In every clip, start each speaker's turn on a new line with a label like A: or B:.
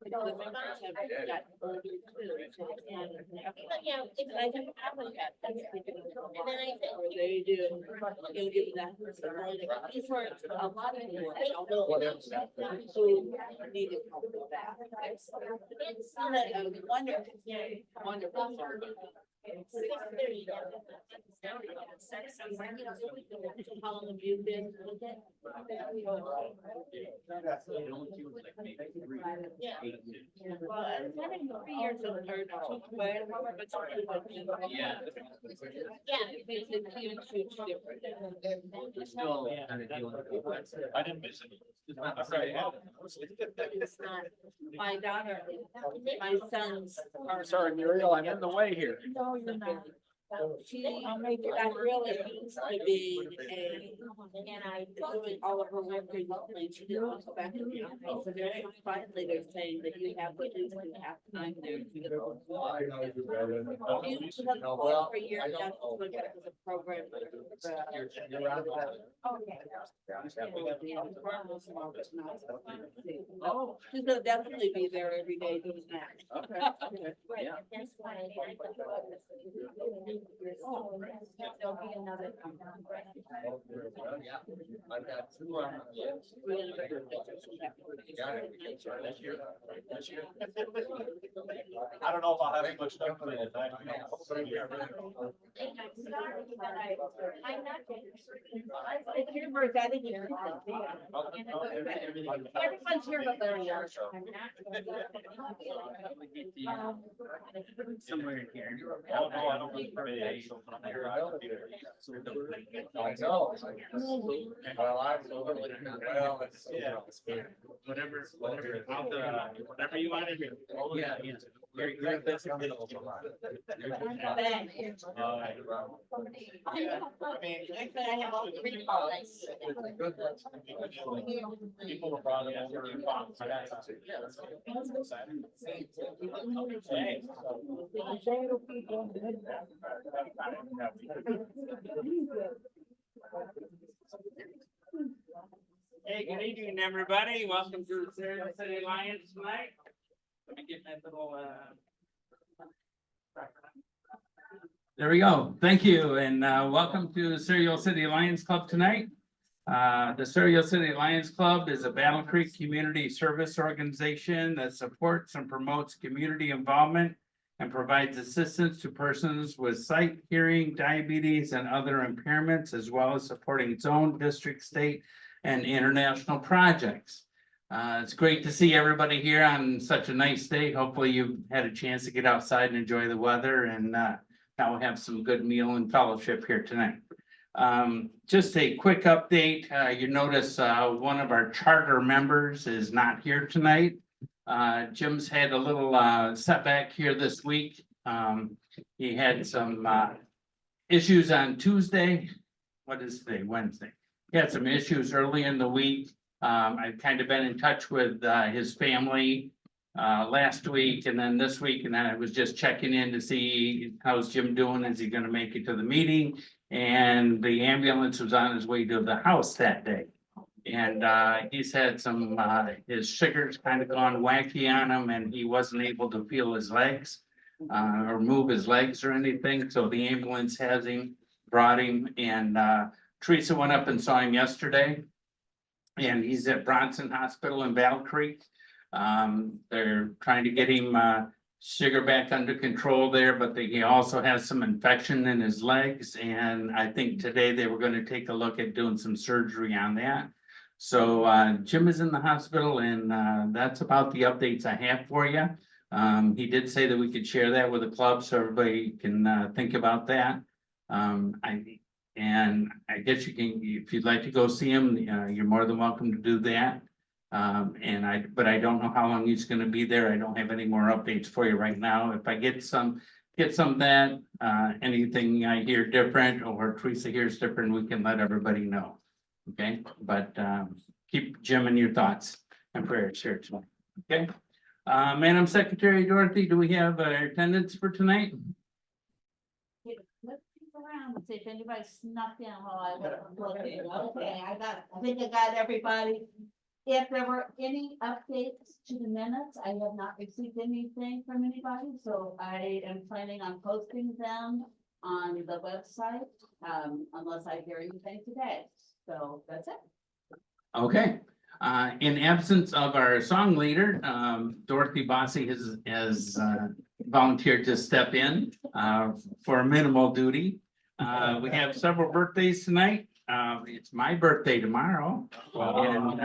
A: The members have got older too, so it's not- Yeah, it's like a family that, and then I think they do, you'll give that. These were a lot of people who needed help with that. It's not a wonderful, wonderful. How long have you been with it? Yeah. Well, it's having 3 years of her, but something like.
B: Yeah.
A: Yeah, it's a huge difference.
B: We're still kind of dealing with it. I didn't miss it.
A: It's not, my daughter, my sons are.
B: Sorry, Muriel, I'm in the way here.
A: No, you're not. She got really used to being and I doing all of her work remotely. She didn't want to go back to the office. So very quietly, they're saying that you have at least half time there. You have for your young look at the program. Oh, she's gonna definitely be there every day doing that.
B: Okay. Yeah.
A: There'll be another.
C: I've got two on the list.
B: I don't know if I'll have much stuff for that.
A: It's your birthday, I think you're. Everyone's here but they're young.
B: Somewhere in here. Oh, no, I don't need permission.
C: I know. Well, it's.
B: Yeah. Whatever, whatever you want to do. Yeah, yeah. You're best.
A: I have all three calls.
B: People are brought over. Hey, good evening, everybody. Welcome to the City Lions tonight. Let me get that little, There we go. Thank you, and welcome to the Serial City Lions Club tonight. The Serial City Lions Club is a Battle Creek community service organization that supports and promotes community involvement and provides assistance to persons with sight, hearing, diabetes, and other impairments, as well as supporting zone, district, state, and international projects. It's great to see everybody here on such a nice day. Hopefully you've had a chance to get outside and enjoy the weather, and now we'll have some good meal and fellowship here tonight. Just a quick update. You notice one of our charter members is not here tonight. Jim's had a little setback here this week. He had some issues on Tuesday. What is today? Wednesday. He had some issues early in the week. I've kind of been in touch with his family last week and then this week, and then I was just checking in to see how's Jim doing. Is he going to make it to the meeting? And the ambulance was on his way to the house that day. And he's had some his sugars kind of gone wacky on him, and he wasn't able to feel his legs or move his legs or anything. So the ambulance has him, brought him, and Teresa went up and saw him yesterday. And he's at Bronson Hospital in Battle Creek. They're trying to get him sugar back under control there, but he also has some infection in his legs. And I think today they were going to take a look at doing some surgery on that. So Jim is in the hospital, and that's about the updates I have for you. He did say that we could share that with the club so everybody can think about that. And I guess you can, if you'd like to go see him, you're more than welcome to do that. But I don't know how long he's going to be there. I don't have any more updates for you right now. If I get some that anything I hear different or Teresa hears different, we can let everybody know. Okay, but keep Jim in your thoughts and prayers here tonight. Okay, Madam Secretary Dorothy, do we have attendance for tonight?
A: Around and see if anybody snuck in while I was looking. Okay, I think I got everybody. if there were any updates to the minutes, I have not received anything from anybody, so I am planning on posting them on the website, unless I hear anything today. So that's it.
B: Okay, in absence of our song leader, Dorothy Bossy has volunteered to step in, for minimal duty. We have several birthdays tonight. It's my birthday tomorrow. And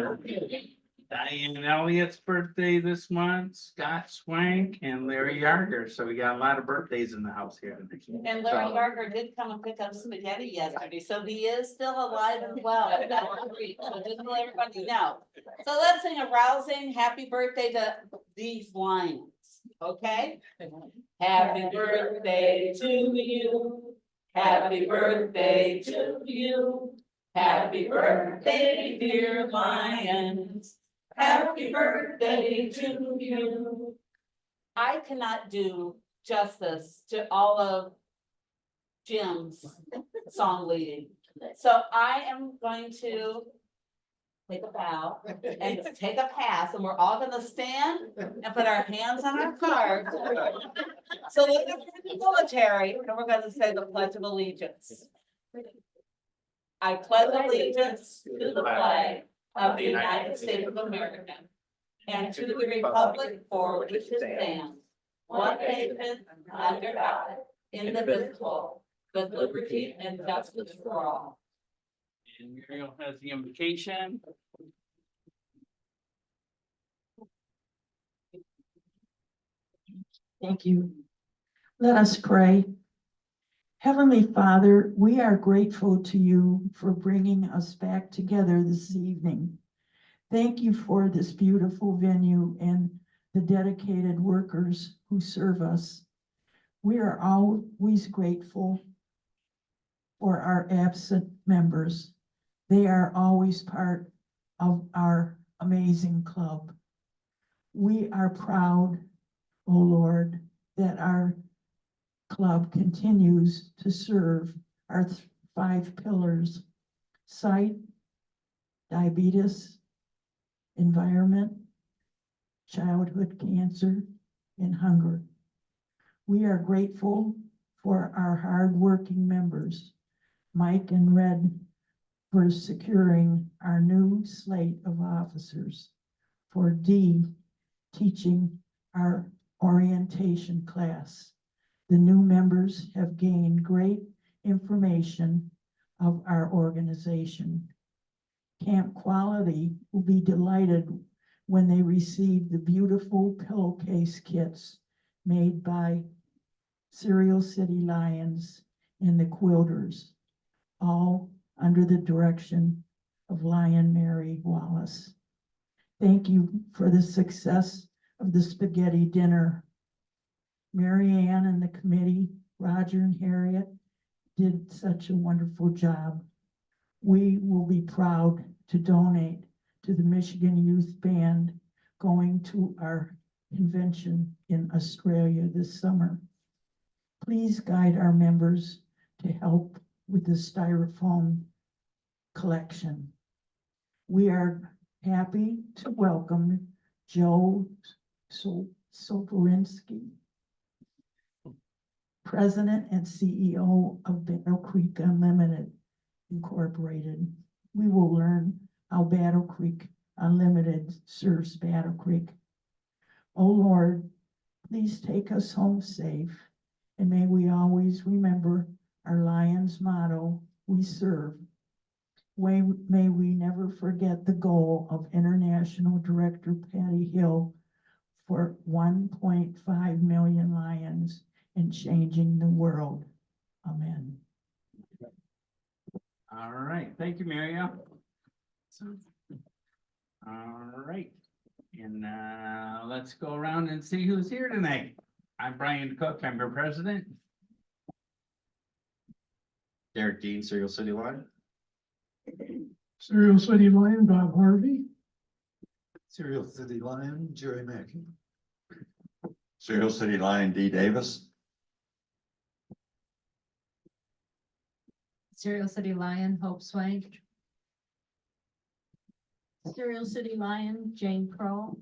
B: Diane Elliott's birthday this month, Scott Swank and Larry Yarger. So we got a lot of birthdays in the house here tonight.
A: And Larry Barker did come and pick up spaghetti yesterday, so he is still alive and well. So just to let everybody know. So let's sing a rousing happy birthday to these lions, okay? Happy birthday to you. Happy birthday to you. Happy birthday, dear lions. Happy birthday to you. I cannot do justice to all of Jim's song leading. So I am going to take a bow and take a pass, and we're all gonna stand and put our hands on our cards. So look at the military, and we're gonna say the Pledge of Allegiance. I pledge allegiance to the flag of the United States of America and to the republic for which it stands, one nation, under God, indivisible, with liberty and justice for all.
B: And Muriel has the invocation.
D: Thank you. Let us pray. Heavenly Father, we are grateful to you for bringing us back together this evening. Thank you for this beautiful venue and the dedicated workers who serve us. We are always grateful for our absent members. They are always part of our amazing club. We are proud, O Lord, that our club continues to serve our 5 pillars: sight, diabetes, environment, childhood cancer, and hunger. We are grateful for our hardworking members, Mike and Red, for securing our new slate of officers, for Dee teaching our orientation class. The new members have gained great information of our organization. Camp Quality will be delighted when they receive the beautiful pillowcase kits made by Cereal City Lions and the Quilters, all under the direction of Lion Mary Wallace. Thank you for the success of the spaghetti dinner. Mary Ann and the committee, Roger and Harriet, did such a wonderful job. We will be proud to donate to the Michigan Youth Band going to our convention in Australia this summer. Please guide our members to help with the styrofoam collection. We are happy to welcome Joe Sobieralski, President and CEO of Battle Creek Unlimited Incorporated. We will learn how Battle Creek Unlimited serves Battle Creek. Oh Lord, please take us home safe, and may we always remember our Lions motto, we serve. May we never forget the goal of International Director Patty Hill for 1.5 million lions and changing the world. Amen.
B: All right, thank you, Muriel. All right, and let's go around and see who's here tonight. I'm Brian Cook, I'm your president.
C: Derek Dean, Cereal City Line.
E: Cereal City Lion, Bob Harvey.
F: Cereal City Lion, Jerry Mackey.
C: Cereal City Line, D Davis.
G: Cereal City Lion, Hope Swank. Serial City Lion, Jane Crow.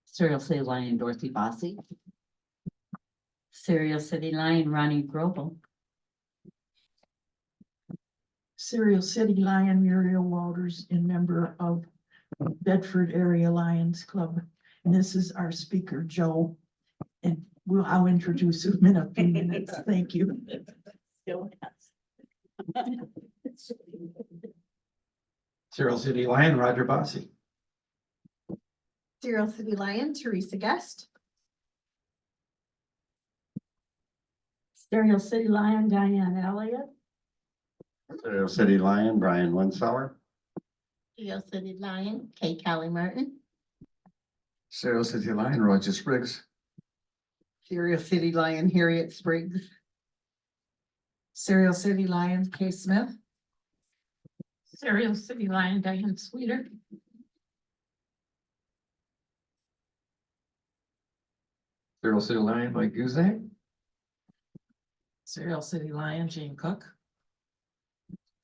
H: Serial City Lion, Dorothy Bossy. Serial City Lion, Ronnie Grobel.
D: Serial City Lion, Muriel Walters, and member of Bedford Area Lions Club. And this is our speaker, Joe. And I'll introduce him in a few minutes. Thank you.
F: Serial City Lion, Roger Bossy.
G: Serial City Lion, Teresa Guest.
D: Serial City Lion, Diane Elliott.
C: Serial City Lion, Brian Winsauer.
G: Serial City Lion, Kay Callie Martin.
F: Serial City Lion, Roger Spriggs.
I: Serial City Lion, Harriet Spriggs. Serial City Lion, Kay Smith.
G: Serial City Lion, Diane Sweeter.
F: Serial City Lion, Mike Guzak.
I: Serial City Lion, Jane Cook.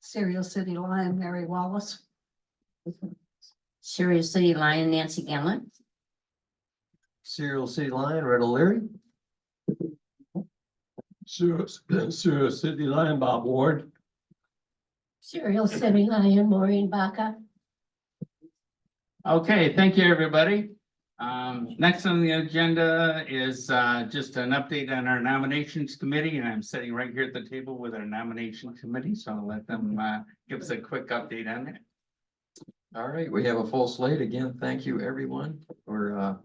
G: Serial City Lion, Mary Wallace.
H: Serial City Lion, Nancy Gimlet.
F: Serial City Lion, Red O'Leary. Serial City Lion, Bob Ward.
G: Serial City Lion, Maureen Baca.
B: Okay, thank you, everybody. Next on the agenda is just an update on our nominations committee, and I'm sitting right here at the table with our nomination committee, so I'll let them give us a quick update on that.
J: All right, we have a full slate. Again, thank you everyone for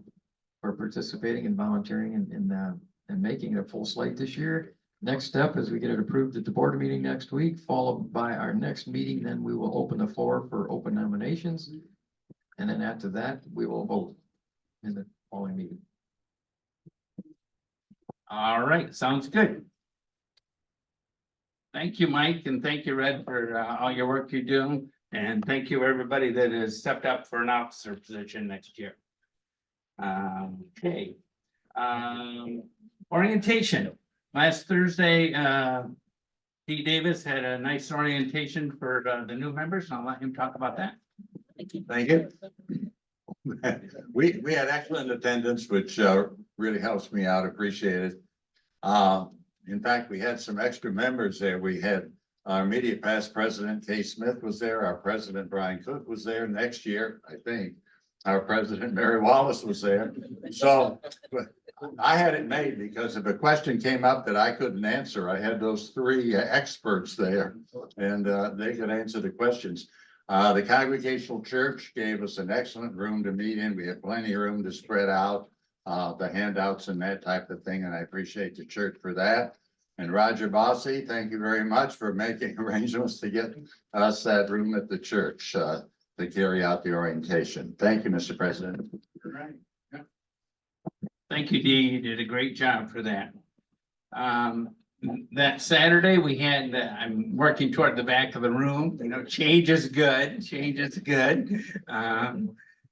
J: participating and volunteering and making it a full slate this year. Next step is we get it approved at the board meeting next week, followed by our next meeting. Then we will open the floor for open nominations. And then after that, we will vote in the following meeting.
B: All right, sounds good. Thank you, Mike, and thank you, Red, for all your work you're doing. And thank you, everybody that has stepped up for an officer position next year. Okay. Orientation. Last Thursday, Dee Davis had a nice orientation for the new members, and I'll let him talk about that.
C: Thank you. We had excellent attendance, which really helps me out, appreciate it. In fact, we had some extra members there. We had our immediate past president, Kay Smith, was there. Our president, Brian Cook, was there. Next year, I think, our president, Mary Wallace, was there. So I had it made because if a question came up that I couldn't answer, I had those three experts there and they could answer the questions. The Congregational Church gave us an excellent room to meet in. We had plenty of room to spread out the handouts and that type of thing, and I appreciate the church for that. And Roger Bossy, thank you very much for making arrangements to get us that room at the church to carry out the orientation. Thank you, Mr. President.
B: All right. Yeah. Thank you, Dee. You did a great job for that. That Saturday we had, I'm working toward the back of the room, you know, change is good, change is good.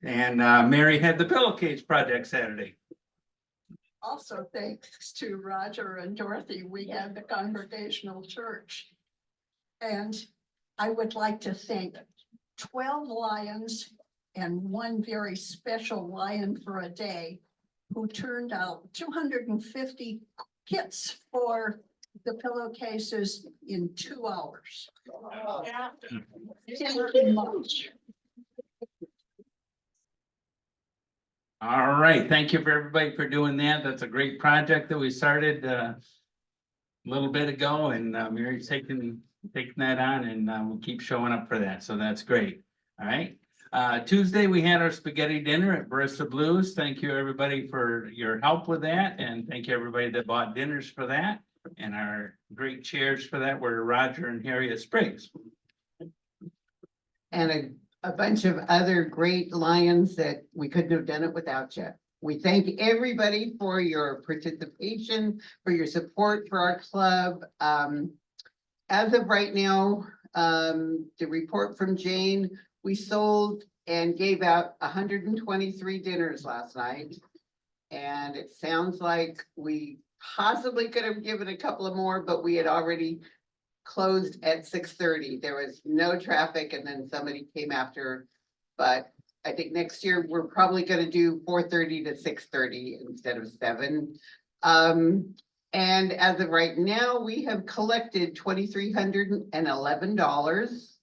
B: Mary had the pillowcase project Saturday.
I: Also, thanks to Roger and Dorothy, we had the Congregational Church. And I would like to thank 12 Lions and one very special Lion for a Day who turned out 250 kits for the pillowcases in 2 hours. Thank you much.
B: All right, thank you for everybody for doing that. That's a great project that we started a little bit ago, and Mary's taking that on, and we'll keep showing up for that. So that's great. All right. Tuesday we had our spaghetti dinner at Barista Blues. Thank you everybody for your help with that, and thank you everybody that bought dinners for that. And our great chairs for that were Roger and Harriet Spriggs.
I: And a bunch of other great Lions that we couldn't have done it without you. We thank everybody for your participation, for your support for our club. As of right now, the report from Jane, we sold and gave out 123 dinners last night. And it sounds like we possibly could have given a couple of more, but we had already
K: closed at 6:30. There was no traffic and then somebody came after. But I think next year we're probably gonna do 4:30 to 6:30 instead of 7. And as of right now, we have collected $2,311,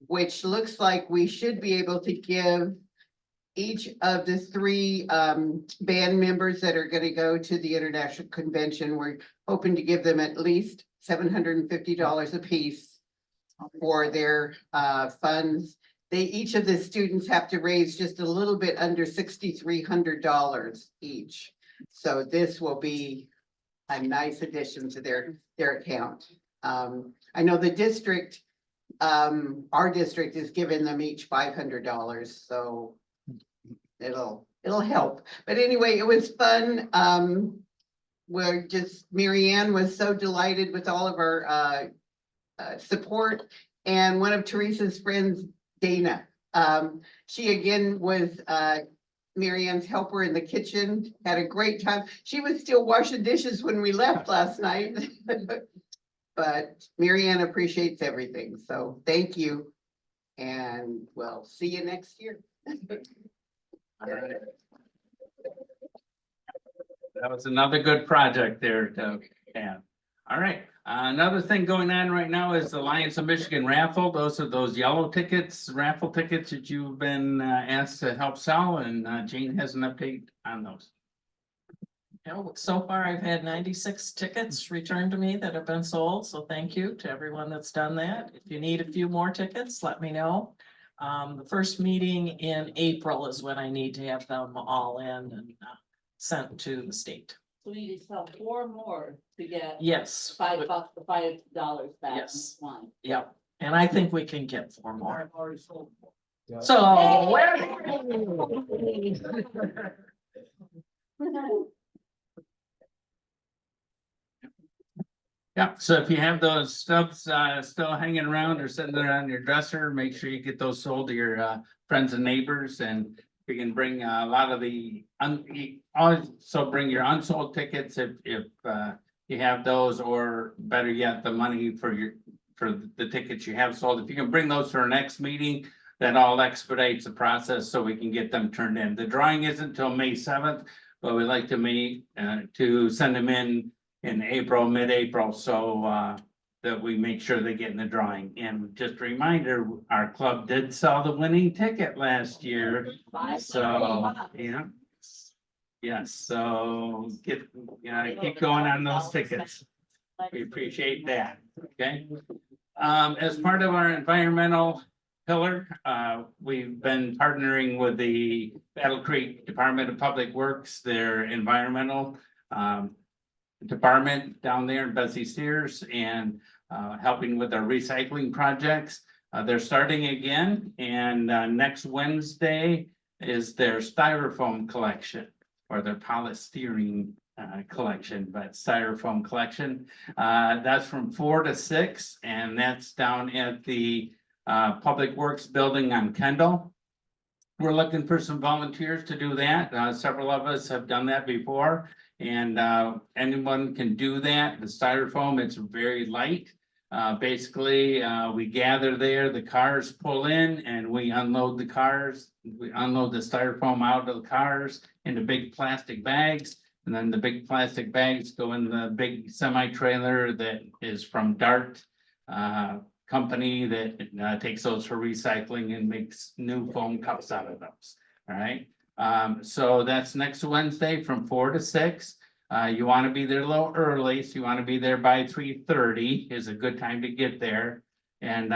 K: which looks like we should be able to give each of the 3 band members that are gonna go to the international convention. We're hoping to give them at least $750 apiece for their funds. Each of the students have to raise just a little bit under $6,300 each. So this will be a nice addition to their account. I know the district, our district is giving them each $500, so it'll help. But anyway, it was fun. Mary Ann was so delighted with all of our support, and one of Teresa's friends, Dana. She again was Mary Ann's helper in the kitchen, had a great time. She was still washing dishes when we left last night. But Mary Ann appreciates everything, so thank you. And we'll see you next year.
B: That was another good project there to have. All right, another thing going on right now is the Lions of Michigan raffle. Those are those yellow tickets, raffle tickets that you've been asked to help sell, and Jane has an update on those.
L: So far, I've had 96 tickets returned to me that have been sold, so thank you to everyone that's done that. If you need a few more tickets, let me know. The first meeting in April is when I need to have them all in and sent to the state.
A: So we need to sell 4 more to get
L: Yes.
A: $5 back.
L: Yes.
A: One.
L: Yep, and I think we can get 4 more.
E: I've already sold.
L: So.
B: Yeah, so if you have those stubs still hanging around or sitting there on your dresser, make sure you get those sold to your friends and neighbors, and you can bring a lot of the also bring your unsold tickets if you have those, or better yet, the money for the tickets you have sold. If you can bring those to our next meeting, that all expedites the process so we can get them turned in. The drawing isn't until May 7th, but we'd like to meet to send them in April, mid-April, so that we make sure they get in the drawing. And just a reminder, our club did sell the winning ticket last year, so yeah. Yes, so keep going on those tickets. We appreciate that, okay? As part of our environmental pillar, we've been partnering with the Battle Creek Department of Public Works, their environmental department down there in Bessie Steers, and helping with our recycling projects. They're starting again, and next Wednesday is their styrofoam collection, or their polystyrene collection, but styrofoam collection. That's from 4 to 6, and that's down at the Public Works Building on Kendall. We're looking for some volunteers to do that. Several of us have done that before, and anyone can do that. The styrofoam, it's very light. Basically, we gather there, the cars pull in, and we unload the cars. We unload the styrofoam out of the cars into big plastic bags, and then the big plastic bags go in the big semi-trailer that is from Dart company that takes those for recycling and makes new foam cups out of those. All right, so that's next Wednesday from 4 to 6. You want to be there a little early, so you want to be there by 3:30 is a good time to get there. And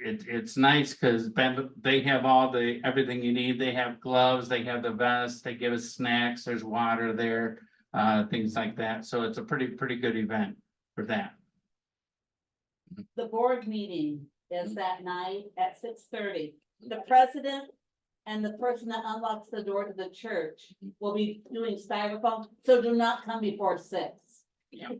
B: it's nice because they have everything you need. They have gloves, they have the vest, they give us snacks, there's water there, things like that. So it's a pretty good event for that.
A: The board meeting is that night at 6:30. The president and the person that unlocks the door to the church will be doing styrofoam, so do not come before 6.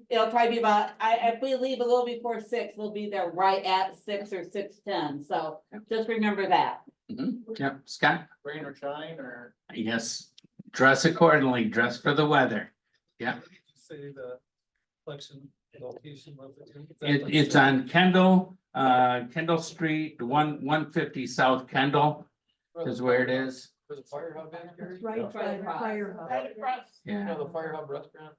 A: It'll probably be about, if we leave a little before 6, we'll be there right at 6 or 6:10, so just remember that.
B: Yep, Scott?
E: Rain or shine or?
B: Yes, dress accordingly, dress for the weather. Yeah.
E: Say the collection
B: It's on Kendall Street, 150 South Kendall is where it is.
F: There's a fire hub in here?
D: Right by the fire hall.
B: Yeah,
F: the fire hub restaurant?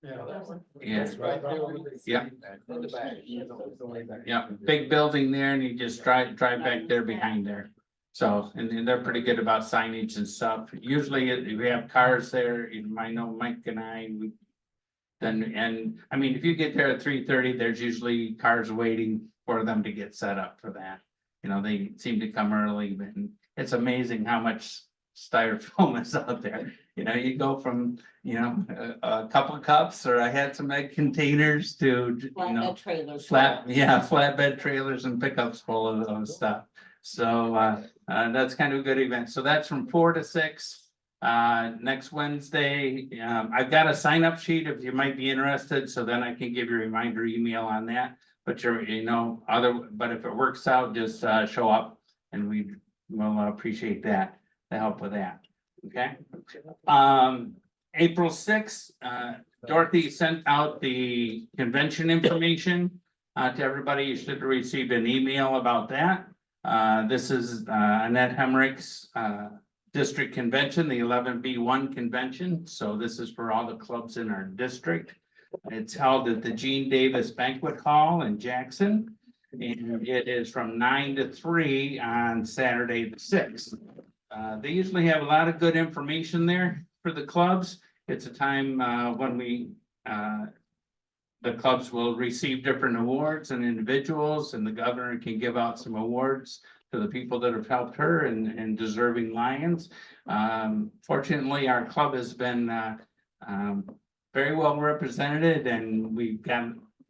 F: Yeah. that one.
B: Yeah.
F: That's right there with the-
B: Yeah.
F: In the back.
B: yeah, big building there and you just drive back there behind there. So, and they're pretty good about signage and stuff. Usually if we have cars there, you might know Mike and we. And I mean, if you get there at 3:30, there's usually cars waiting for them to get set up for that. You know, they seem to come early, but it's amazing how much styrofoam is out there. You know, you go from, you know, a couple of cups or I had some egg containers to, you know,
A: Flatbed trailers.
B: flatbed trailers and pickups full of those stuff. So that's kind of a good event. So that's from 4 to 6. Next Wednesday, I've got a sign up sheet if you might be interested, so then I can give you a reminder email on that. But but if it works out, just show up and we will appreciate that, the help with that. Okay. April 6th, Dorothy sent out the convention information to everybody. You should have received an email about that. This is Annette Hemmerich's district convention, the 11B1 convention. So this is for all the clubs in our district. It's held at the Gene Davis Banquet Hall in Jackson. And it is from 9 to 3 on Saturday the 6th. They usually have a lot of good information there for the clubs. It's a time when the clubs will receive different awards and individuals, and the governor can give out some awards to the people that have helped her and deserving Lions. Fortunately, our club has been very well represented, and we've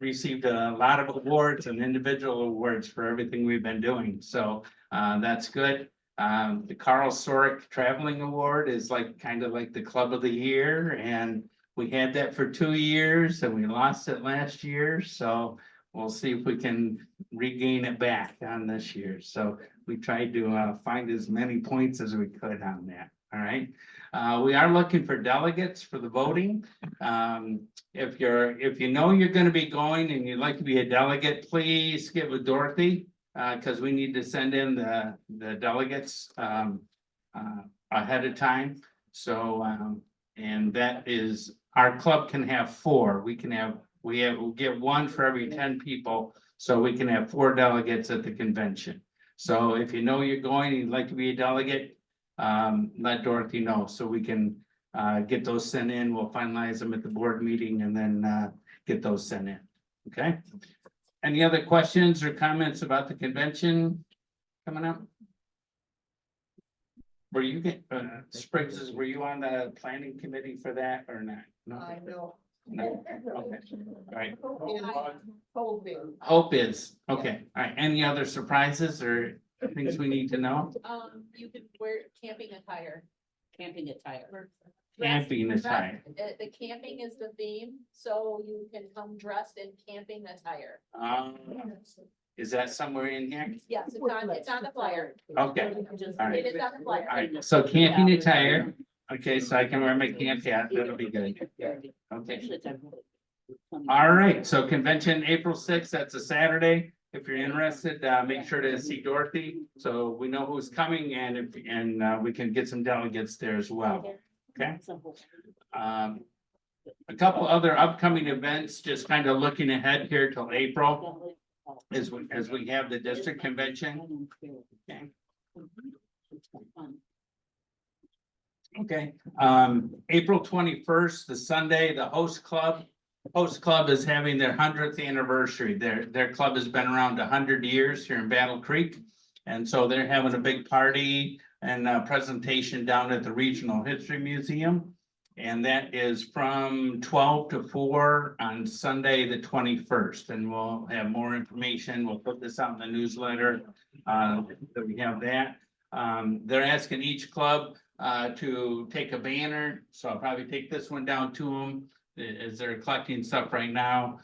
B: received a lot of awards and individual awards for everything we've been doing. So that's good. The Carl Sorick Traveling Award is kind of like the Club of the Year, and we had that for 2 years and we lost it last year. So we'll see if we can regain it back on this year. So we tried to find as many points as we could on that. All right. We are looking for delegates for the voting. If you know you're going to be going and you'd like to be a delegate, please get with Dorothy, because we need to send in the delegates ahead of time. So and that is, our club can have 4. We'll get 1 for every 10 people, so we can have 4 delegates at the convention. So if you know you're going and you'd like to be a delegate, let Dorothy know so we can get those sent in. We'll finalize them at the board meeting and then get those sent in. Okay. Any other questions or comments about the convention coming up? Were you Spriggs, were you on the planning committee for that or not? No.
I: I will.
B: No. Okay. All right.
I: Hoping.
B: Hope is, okay. All right. Any other surprises or things we need to know?
A: You can wear camping attire. Camping attire.
B: Camping attire.
A: The camping is the theme, so you can come dressed in camping attire.
B: Is that somewhere in here?
A: Yes, it's on the flyer.
B: Okay. All right.
A: It is on the flyer.
B: All right, so camping attire. Okay, so I can wear my camp hat. That'll be good. Okay. All right, so convention April 6th, that's a Saturday. If you're interested, make sure to see Dorothy, so we know who's coming and we can get some delegates there as well. Okay. A couple other upcoming events, just kind of looking ahead here till April, as we have the district convention. Okay. Okay, April 21st, the Sunday, the Host Club is having their 100th anniversary. Their club has been around 100 years here in Battle Creek. And so they're having a big party and a presentation down at the Regional History Museum. And that is from 12 to 4 on Sunday, the 21st. And we'll have more information. We'll put this out in the newsletter that we have that. They're asking each club to take a banner. So I'll probably take this one down to them as they're collecting stuff right now.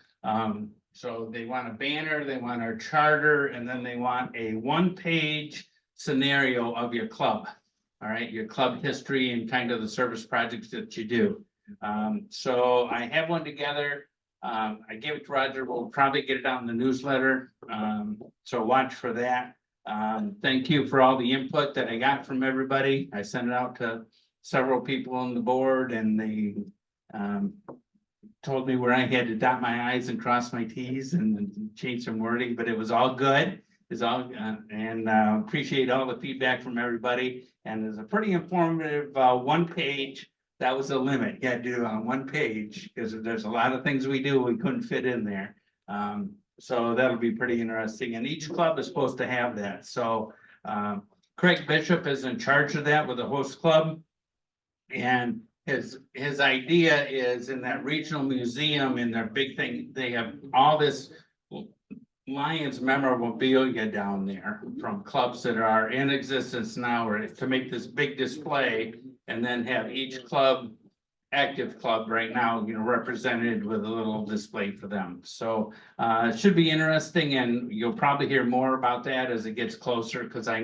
B: So they want a banner, they want our charter, and then they want a 1-page scenario of your club. All right, your club history and kind of the service projects that you do. So I have one together. I gave it to Roger. We'll probably get it out in the newsletter. So watch for that. Thank you for all the input that I got from everybody. I sent it out to several people on the board and they told me where I had to dot my i's and cross my t's and change some wording, but it was all good. It's all, and appreciate all the feedback from everybody. And it's a pretty informative, one page. That was the limit. You had to do it on one page because there's a lot of things we do we couldn't fit in there. So that'll be pretty interesting. And each club is supposed to have that. So Craig Bishop is in charge of that with the host club. And his idea is in that regional museum in their big thing, they have all this Lions memorabilia down there from clubs that are in existence now, or to make this big display and then have each club, active club right now, represented with a little display for them. So it should be interesting and you'll probably hear more about that as it gets closer because I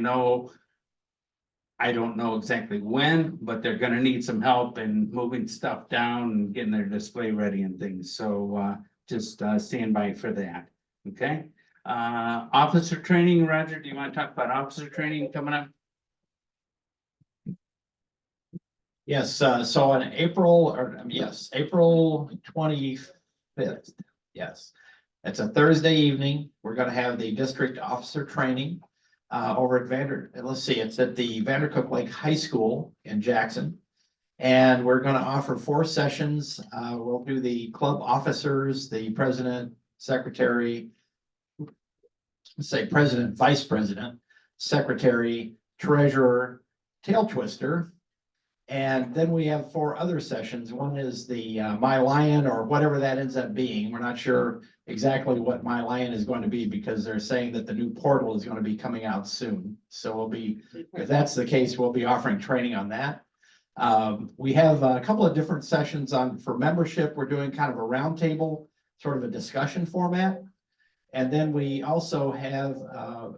B: don't know exactly when, but they're gonna need some help in moving stuff down and getting their display ready and things. So just stand by for that, okay? Officer training, Roger, do you want to talk about officer training coming up?
M: Yes, so on April 25th, yes. It's a Thursday evening. We're gonna have the district officer training over at it's at the Vandercook Lake High School in Jackson. And we're gonna offer 4 sessions. We'll do the club officers, the president, secretary, president, vice president, secretary, treasurer, tail twister. And then we have 4 other sessions. One is the My Lion or whatever that ends up being. We're not sure exactly what My Lion is going to be because they're saying that the new portal is going to be coming out soon. So if that's the case, we'll be offering training on that. We have a couple of different sessions for membership. We're doing kind of a roundtable, sort of a discussion format. And then we also have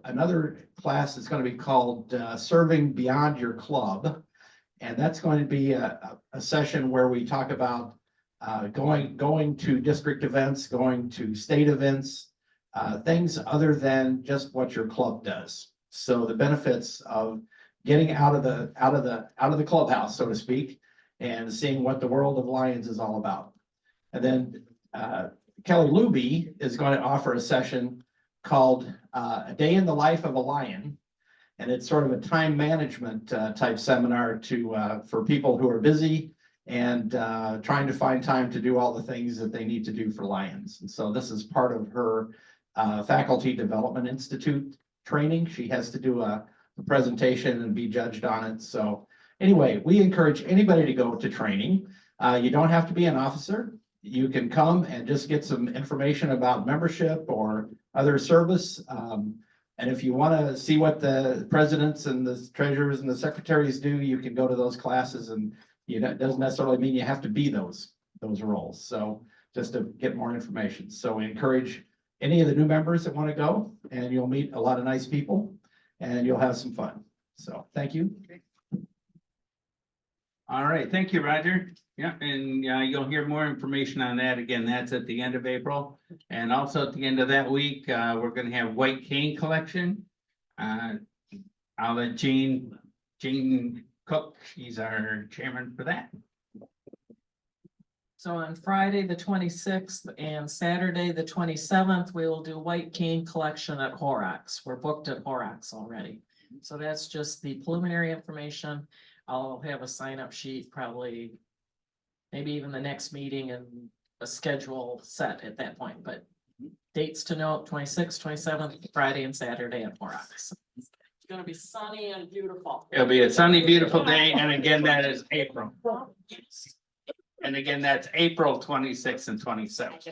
M: another class that's going to be called Serving Beyond Your Club. And that's going to be a session where we talk about going to district events, going to state events, things other than just what your club does. So the benefits of getting out of the clubhouse, so to speak, and seeing what the world of Lions is all about. And then Kelly Luby is going to offer a session called A Day in the Life of a Lion. And it's sort of a time management type seminar for people who are busy and trying to find time to do all the things that they need to do for Lions. And so this is part of her Faculty Development Institute training. She has to do a presentation and be judged on it. So anyway, we encourage anybody to go to training. You don't have to be an officer. You can come and just get some information about membership or other service. And if you want to see what the presidents and the treasurers and the secretaries do, you can go to those classes, and it doesn't necessarily mean you have to be those roles. So just to get more information. So we encourage any of the new members that want to go, and you'll meet a lot of nice people and you'll have some fun. So thank you.
B: All right, thank you, Roger. Yeah, and you'll hear more information on that. Again, that's at the end of April. And also at the end of that week, we're gonna have White Cane Collection. I'll let Jane Cook, she's our chairman for that.
L: So on Friday, the 26th and Saturday, the 27th, we will do White Cane Collection at Horrocks. We're booked at Horrocks already. So that's just the preliminary information. I'll have a sign-up sheet, probably maybe even the next meeting and a schedule set at that point, but dates to note, 26th, 27th, Friday and Saturday at Horrocks. It's gonna be sunny and beautiful.
B: It'll be a sunny, beautiful day, and again, that is April. And again, that's April 26th and 27th.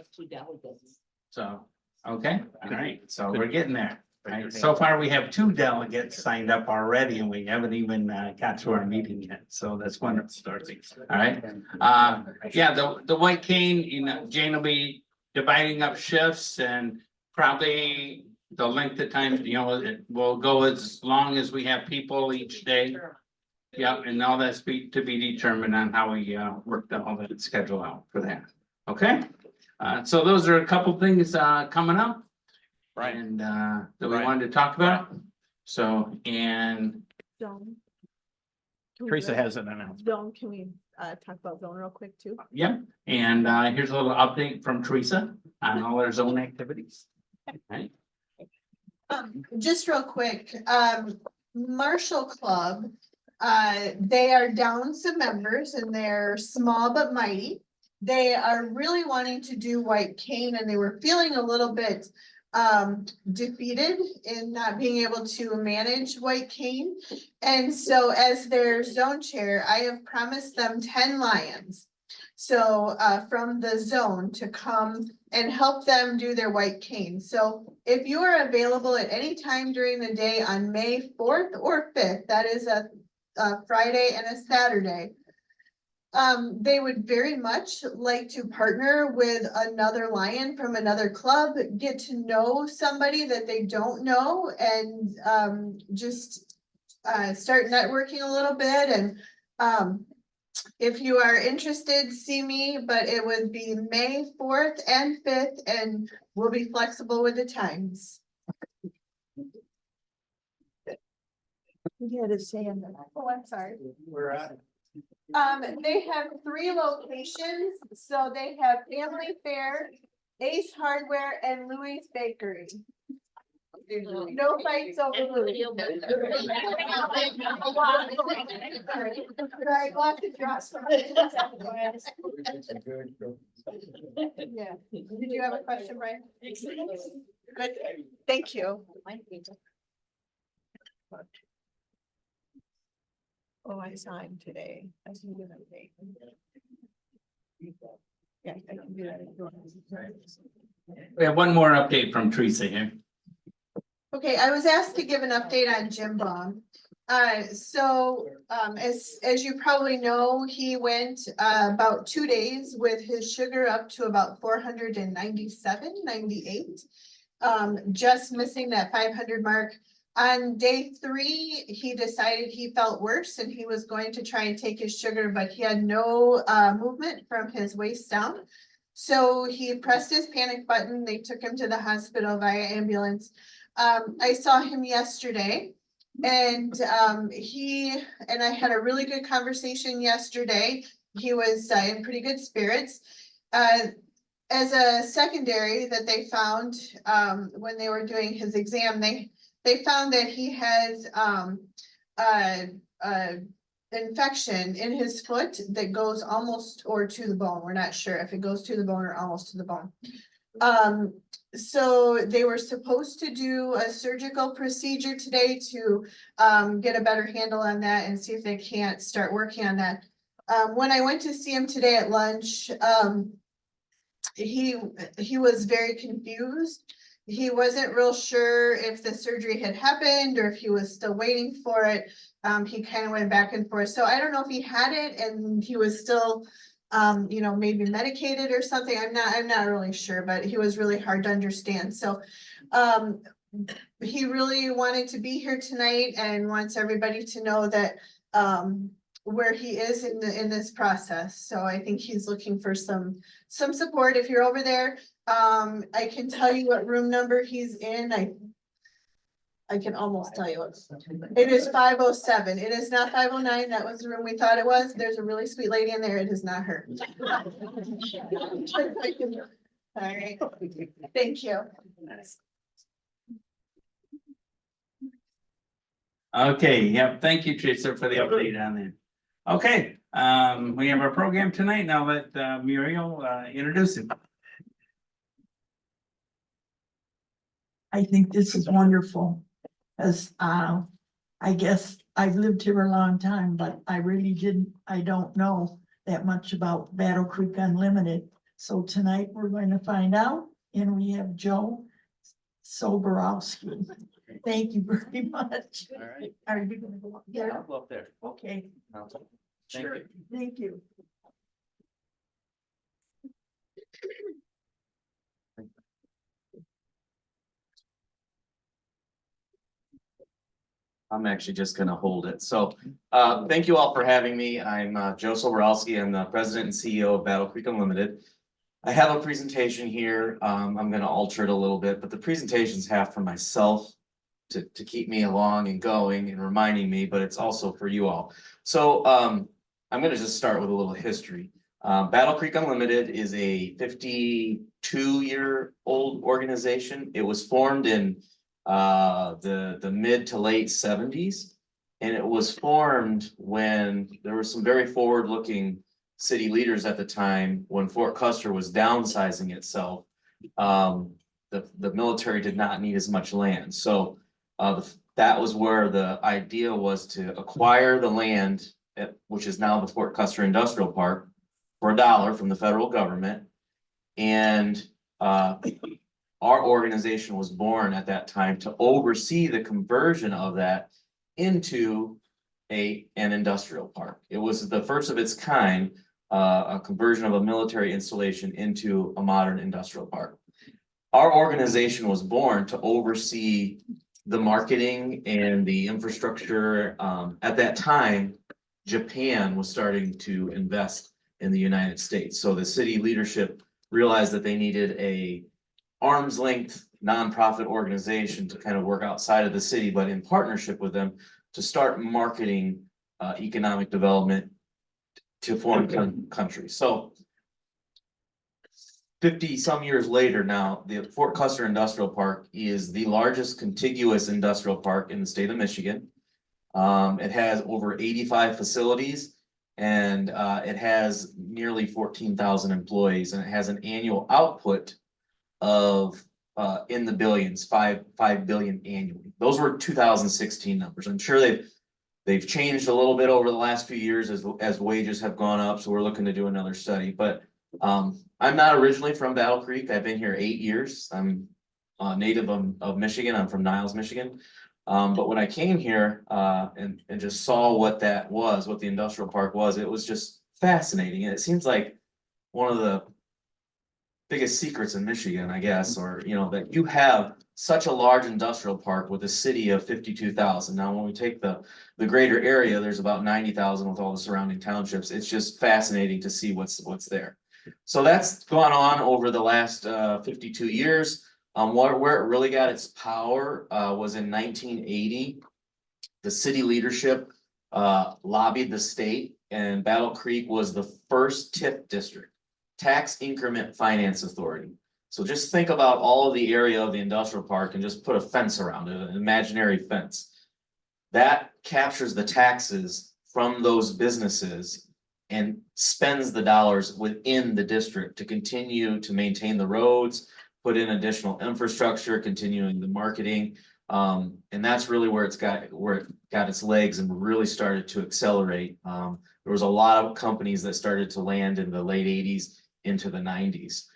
B: So, okay, all right, so we're getting there. Right, so far we have 2 delegates signed up already and we haven't even got to our meeting yet. So that's wonderful. All right. Yeah, the White Cane, Jane will be dividing up shifts and probably the length of time, it will go as long as we have people each day. Yeah, and all that's to be determined on how we work all that schedule out for that. Okay. So those are a couple things, coming up.
M: Right.
B: And, that we
M: Right.
B: wanted to talk about. So, and
A: Zone.
M: Teresa has an announcement.
A: Zone, can we talk about zone real quick too?
B: Yep, and here's a little update from Teresa on all our zone activities. Right,
I: Just real quick, Marshall Club, they are down some members and they're small but mighty. They are really wanting to do White Cane and they were feeling a little bit defeated in not being able to manage White Cane. And so as their zone chair, I have promised them 10 lions. So from the zone to come and help them do their White Cane. So if you are available at any time during the day on May 4th or 5th, that is a Friday and a Saturday. They would very much like to partner with another lion from another club, get to know somebody that they don't know and just start networking a little bit. And if you are interested, see me, but it would be May 4th and 5th and we'll be flexible with the times. You had to say in the, oh, I'm sorry.
M: We're at.
I: They have 3 locations, so they have Family Fair, Ace Hardware, and Louis Bakery. No fights over Louis. Right, lots of drops. Yeah, did you have a question, Brian? Good, thank you. Oh, I saw him today. I can do that today. Yeah, I can do that.
B: we have one more update from Teresa here.
I: Okay, I was asked to give an update on Jim Baum. As you probably know, he went about 2 days with his sugar up to about 497, 98. Just missing that 500 mark. On day 3, he decided he felt worse and he was going to try and take his sugar, but he had no movement from his waist down. So he pressed his panic button. They took him to the hospital via ambulance. I saw him yesterday and he and I had a really good conversation yesterday. He was in pretty good spirits. As a secondary that they found when they were doing his exam, they found that he has infection in his foot that goes almost or to the bone. We're not sure if it goes to the bone or almost to the bone. So they were supposed to do a surgical procedure today to get a better handle on that and see if they can't start working on that. When I went to see him today at lunch, he was very confused. He wasn't real sure if the surgery had happened or if he was still waiting for it. He kind of went back and forth. So I don't know if he had it and he was still, maybe medicated or something. I'm not really sure, but he was really hard to understand. So, he really wanted to be here tonight and wants everybody to know that, where he is in this process. So I think he's looking for some support. If you're over there, I can tell you what room number he's in. I can almost tell you it is 507. It is not 509. That was the room we thought it was. There's a really sweet lady in there. It is not her. All right. Thank you.
B: Okay, yep, thank you, Teresa, for the update on that. Okay, we have our program tonight. Now let Muriel introduce it.
D: I think this is wonderful. As I guess I've lived here a long time, but I don't know that much about Battle Creek Unlimited. So tonight we're going to find out, and we have Joe Sobieralski. Thank you very much.
B: All right.
D: Are you gonna go up there?
B: I'll go up there.
D: Okay,
B: Thank
D: sure,
B: you.
D: thank you.
N: I'm actually just gonna hold it. So, thank you all for having me. I'm Joe Sobieralski. I'm the president and CEO of Battle Creek Unlimited. I have a presentation here. I'm gonna alter it a little bit, but the presentation's half for myself to keep me along and going and reminding me, but it's also for you all. So, I'm gonna just start with a little history. Battle Creek Unlimited is a 52-year-old organization. It was formed in the mid to late 70s. And it was formed when there were some very forward-looking city leaders at the time, when Fort Custer was downsizing itself. The military did not need as much land, so that was where the idea was to acquire the land, which is now the Fort Custer Industrial Park, for $1 from the federal government. And our organization was born at that time to oversee the conversion of that into an industrial park. It was the first of its kind, a conversion of a military installation into a modern industrial park. Our organization was born to oversee the marketing and the infrastructure. At that time, Japan was starting to invest in the United States. So the city leadership realized that they needed a arm's length nonprofit organization to kind of work outside of the city, but in partnership with them to start marketing economic development to foreign countries. So 50 some years later now, the Fort Custer Industrial Park is the largest contiguous industrial park in the state of Michigan. It has over 85 facilities, and it has nearly 14,000 employees, and it has an annual output of in the billions, 5 billion annually. Those were 2016 numbers. I'm sure they've changed a little bit over the last few years as wages have gone up. So we're looking to do another study. But I'm not originally from Battle Creek. I've been here 8 years. I'm a native of Michigan. I'm from Niles, Michigan. But when I came here and just saw what that was, what the industrial park was, it was just fascinating. And it seems like one of the biggest secrets in Michigan, I guess, or, you know, that you have such a large industrial park with a city of 52,000. Now, when we take the greater area, there's about 90,000 with all the surrounding townships. It's just fascinating to see what's there. So that's gone on over the last 52 years. Where it really got its power was in 1980. The city leadership lobbied the state, and Battle Creek was the first TIF district, Tax Increment Finance Authority. So just think about all of the area of the industrial park and just put a fence around it, an imaginary fence. That captures the taxes from those businesses and spends the dollars within the district to continue to maintain the roads, put in additional infrastructure, continuing the marketing. And that's really where it got its legs and really started to accelerate. There was a lot of companies that started to land in the late 80s into the 90s.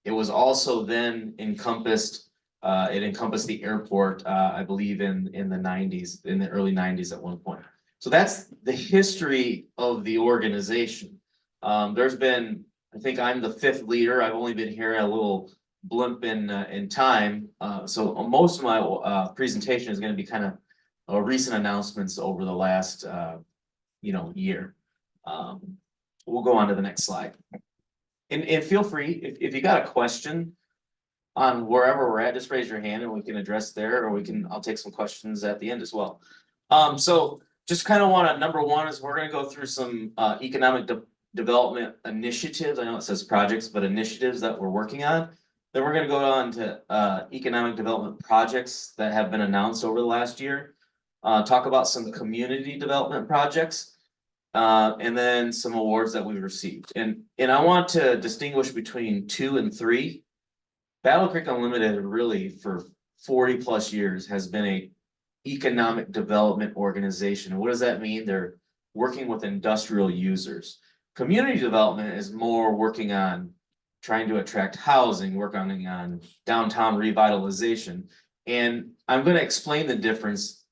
N: It was also then encompassed, it encompassed the airport, I believe in the 90s, in the early 90s at one point. So that's the history of the organization. There's been, I think I'm the 5th leader. I've only been here a little blimp in time. So most of my presentation is going to be kind of recent announcements over the last year. We'll go on to the next slide. And feel free, if you got a question on wherever we're at, just raise your hand and we can address there, or I'll take some questions at the end as well. So just kind of want to, number one is we're going to go through some economic development initiatives. I know it says projects, but initiatives that we're working on. Then we're going to go on to economic development projects that have been announced over the last year. Talk about some community development projects. And then some awards that we've received. And I want to distinguish between 2 and 3. Battle Creek Unlimited really for 40 plus years has been a economic development organization. And what does that mean? They're working with industrial users. Community development is more working on trying to attract housing, working on downtown revitalization. And I'm going to explain the difference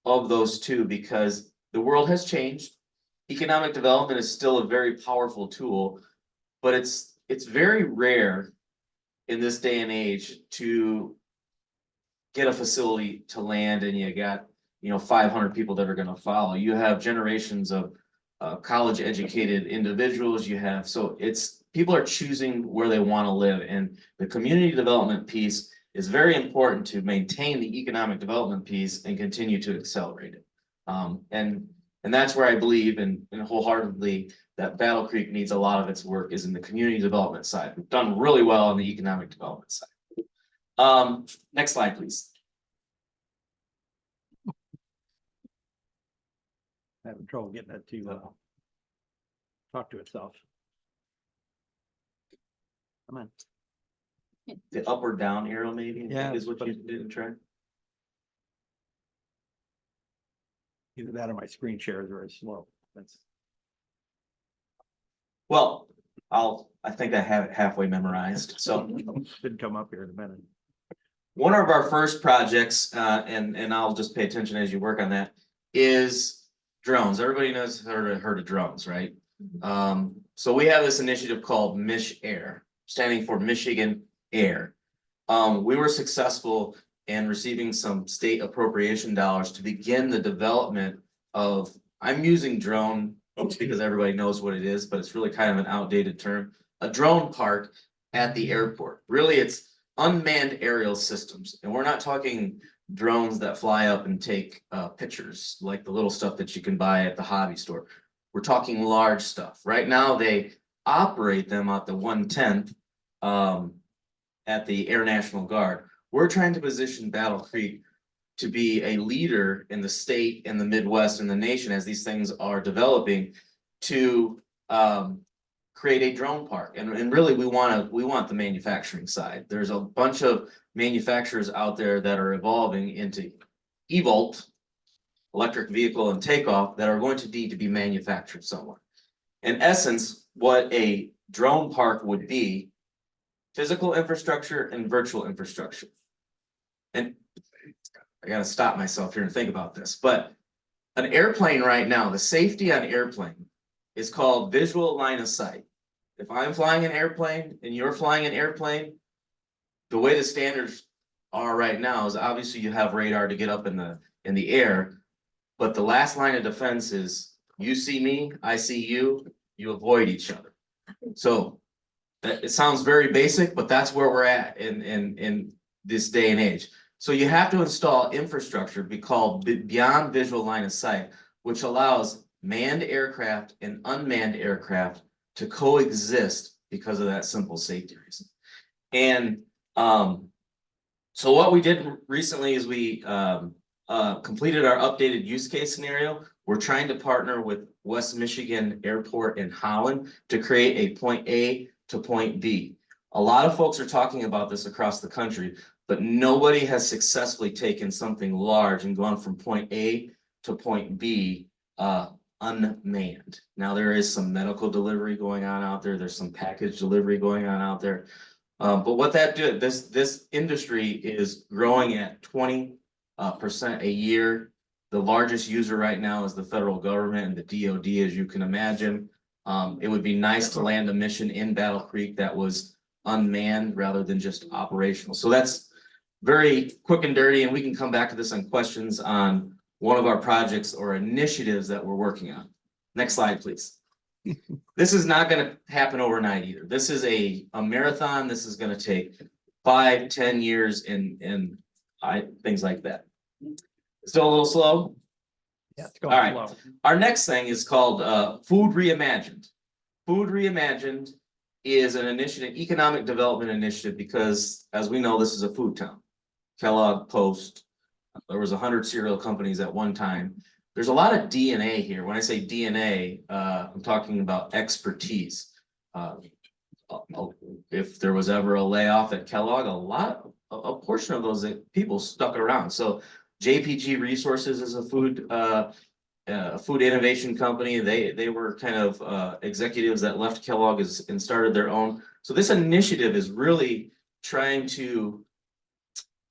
N: of those two because the world has changed. Economic development is still a very powerful tool, but it's very rare in this day and age to get a facility to land and you got 500 people that are going to follow. You have generations of college educated individuals. So it's people are choosing where they want to live, and the community development piece is very important to maintain the economic development piece and continue to accelerate it. And that's where I believe and wholeheartedly that Battle Creek needs a lot of its work is in the community development side. We've done really well on the economic development side. Next slide, please.
M: Having trouble getting that to talk to itself. Come on.
N: The up or down arrow maybe
M: Yeah,
N: is what
M: but-
N: you didn't try.
M: Either that or my screen share is very slow. That's.
N: Well, I think I have it halfway memorized, so.
M: Didn't come up here in a minute.
N: One of our first projects, and I'll just pay attention as you work on that, is drones. Everybody knows, heard of drones, right? So we have this initiative called Mich-Air, standing for Michigan Air. We were successful in receiving some state appropriation dollars to begin the development of, I'm using drone because everybody knows what it is, but it's really kind of an outdated term, a drone park at the airport. Really, it's unmanned aerial systems, and we're not talking drones that fly up and take pictures like the little stuff that you can buy at the hobby store. We're talking large stuff. Right now, they operate them at the 110th at the Air National Guard. We're trying to position Battle Creek to be a leader in the state and the Midwest and the nation as these things are developing to create a drone park. And really we want the manufacturing side. There's a bunch of manufacturers out there that are evolving into eVTOL, electric vehicle and takeoff, that are going to need to be manufactured somewhere. In essence, what a drone park would be, physical infrastructure and virtual infrastructure. And I gotta stop myself here and think about this, but an airplane right now, the safety on airplane is called visual line of sight. If I'm flying an airplane and you're flying an airplane, the way the standards are right now is obviously you have radar to get up in the air, but the last line of defense is you see me, I see you, you avoid each other. So it sounds very basic, but that's where we're at in this day and age. So you have to install infrastructure called beyond visual line of sight, which allows manned aircraft and unmanned aircraft to coexist because of that simple safety reason. And so what we did recently is we completed our updated use case scenario. We're trying to partner with West Michigan Airport in Holland to create a point A to point B. A lot of folks are talking about this across the country, but nobody has successfully taken something large and gone from point A to point B unmanned. Now there is some medical delivery going on out there. There's some package delivery going on out there. But what that did, this industry is growing at 20% a year. The largest user right now is the federal government and the DoD, as you can imagine. It would be nice to land a mission in Battle Creek that was unmanned rather than just operational. So that's very quick and dirty, and we can come back to this on questions on one of our projects or initiatives that we're working on. Next slide, please. This is not going to happen overnight either. This is a marathon. This is going to take 5-10 years and things like that. Still a little slow?
M: Yeah, it's
N: All
M: going
N: right.
M: slow.
N: Our next thing is called Food Reimagined. Food Reimagined is an initiative, economic development initiative, because as we know, this is a food town. Kellogg, Post, there was 100 cereal companies at one time. There's a lot of DNA here. When I say DNA, I'm talking about expertise. If there was ever a layoff at Kellogg, a portion of those people stuck around. So JPG Resources is a food innovation company. They were kind of executives that left Kellogg and started their own. So this initiative is really trying to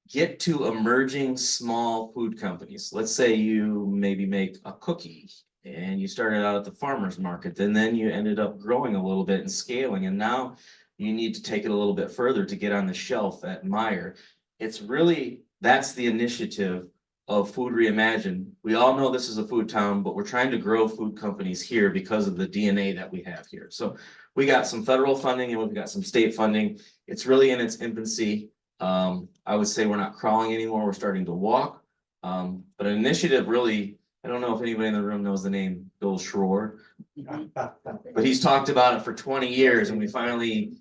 N: get to emerging small food companies. Let's say you maybe make a cookie and you started out at the farmer's market, and then you ended up growing a little bit and scaling, and now you need to take it a little bit further to get on the shelf at Meijer. It's really, that's the initiative of Food Reimagined. We all know this is a food town, but we're trying to grow food companies here because of the DNA that we have here. So we got some federal funding and we've got some state funding. It's really in its infancy. I would say we're not crawling anymore. We're starting to walk. But an initiative really, I don't know if anybody in the room knows the name Bill Schroer, but he's talked about it for 20 years and we finally,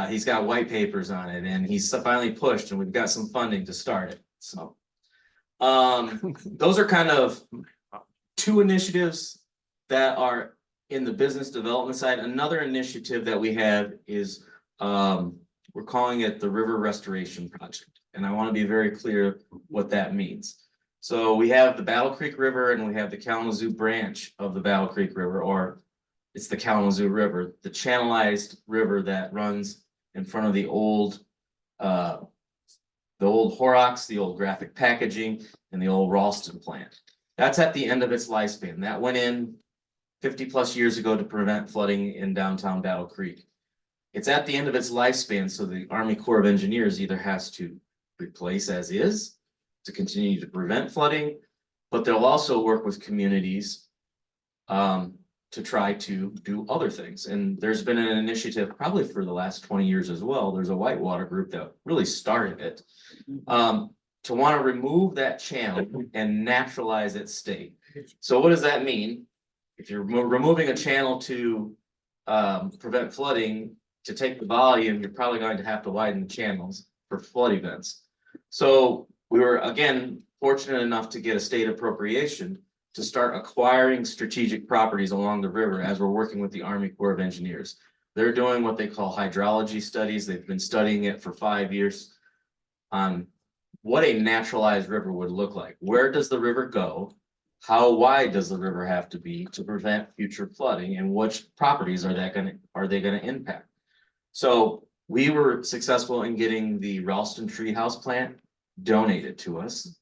N: he's got white papers on it and he's finally pushed and we've got some funding to start it. So those are kind of two initiatives that are in the business development side. Another initiative that we have is we're calling it the River Restoration Project. And I want to be very clear what that means. So we have the Battle Creek River and we have the Kalamazoo branch of the Battle Creek River, or it's the Kalamazoo River, the channelized river that runs in front of the old Horrocks, the old graphic packaging, and the old Ralston plant. That's at the end of its lifespan. That went in 50+ years ago to prevent flooding in downtown Battle Creek. It's at the end of its lifespan, so the Army Corps of Engineers either has to replace as is to continue to prevent flooding, but they'll also work with communities to try to do other things. And there's been an initiative probably for the last 20 years as well. There's a whitewater group that really started it to want to remove that channel and naturalize its state. So what does that mean? If you're removing a channel to prevent flooding, to take the volume, you're probably going to have to widen the channels for flood events. So we were, again, fortunate enough to get a state appropriation to start acquiring strategic properties along the river as we're working with the Army Corps of Engineers. They're doing what they call hydrology studies. They've been studying it for 5 years on what a naturalized river would look like. Where does the river go? How wide does the river have to be to prevent future flooding, and which properties are they going to impact? So we were successful in getting the Ralston Treehouse plant donated to us.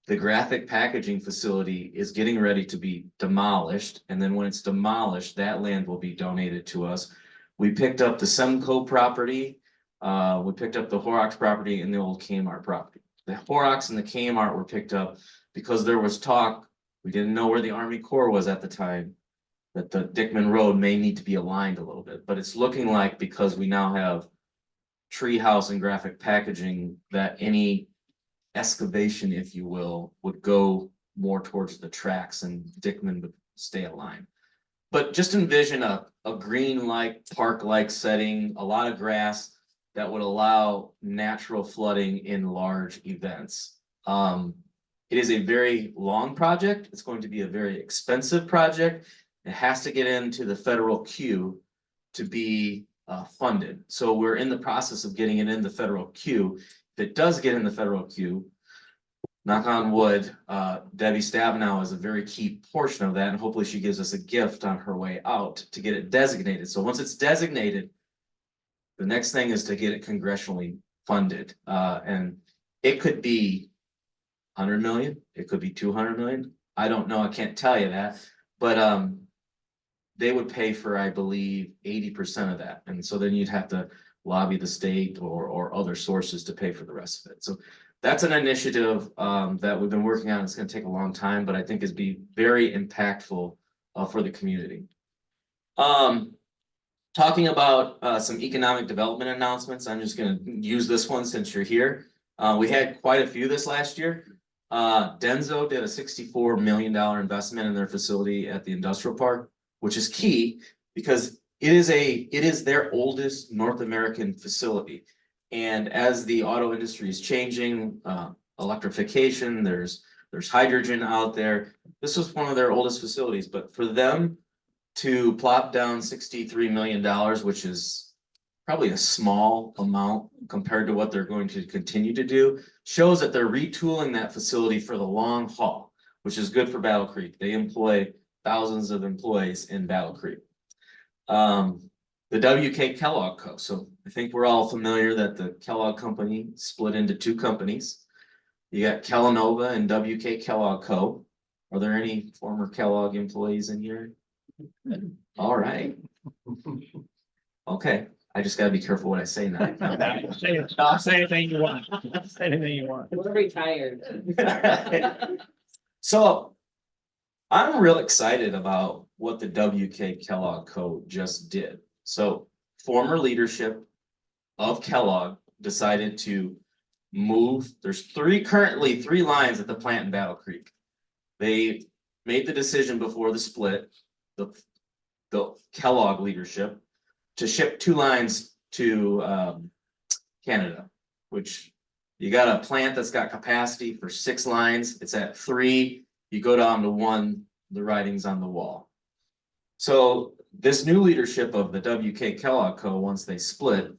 N: The graphic packaging facility is getting ready to be demolished. And then when it's demolished, that land will be donated to us. We picked up the Semco property. We picked up the Horrocks property and the old Kmart property. The Horrocks and the Kmart were picked up because there was talk, we didn't know where the Army Corps was at the time, that the Dickman Road may need to be aligned a little bit, but it's looking like, because we now have treehouse and graphic packaging, that any excavation, if you will, would go more towards the tracks and Dickman would stay aligned. But just envision a green-like, park-like setting, a lot of grass that would allow natural flooding in large events. It is a very long project. It's going to be a very expensive project. It has to get into the federal queue to be funded. So we're in the process of getting it in the federal queue. If it does get in the federal queue, knock on wood, Debbie Stabenow is a very key portion of that, and hopefully she gives us a gift on her way out to get it designated. So once it's designated, the next thing is to get it congressionally funded. And it could be 100 million, it could be 200 million. I don't know, I can't tell you that, but they would pay for, I believe, 80% of that. And so then you'd have to lobby the state or other sources to pay for the rest of it. So that's an initiative that we've been working on. It's going to take a long time, but I think is be very impactful for the community. Talking about some economic development announcements, I'm just going to use this one since you're here. We had quite a few this last year. Denso did a $64 million investment in their facility at the industrial park, which is key because it is their oldest North American facility. And as the auto industry is changing, electrification, there's hydrogen out there. This was one of their oldest facilities, but for them to plop down $63 million, which is probably a small amount compared to what they're going to continue to do, shows that they're retooling that facility for the long haul, which is good for Battle Creek. They employ thousands of employees in Battle Creek. The WK Kellogg Co. So I think we're all familiar that the Kellogg Company split into two companies. You got Kellanova and WK Kellogg Co. Are there any former Kellogg employees in here? All right. Okay. I just gotta be careful what I say now.
M: Say anything you want. Say anything you want.
A: We're retired.
N: So I'm real excited about what the WK Kellogg Co. just did. So former leadership of Kellogg decided to move, there's currently three lines at the plant in Battle Creek. They made the decision before the split, the Kellogg leadership, to ship 2 lines to Canada, which you got a plant that's got capacity for 6 lines. It's at 3. You go down to 1, the writing's on the wall. So this new leadership of the WK Kellogg Co., once they split,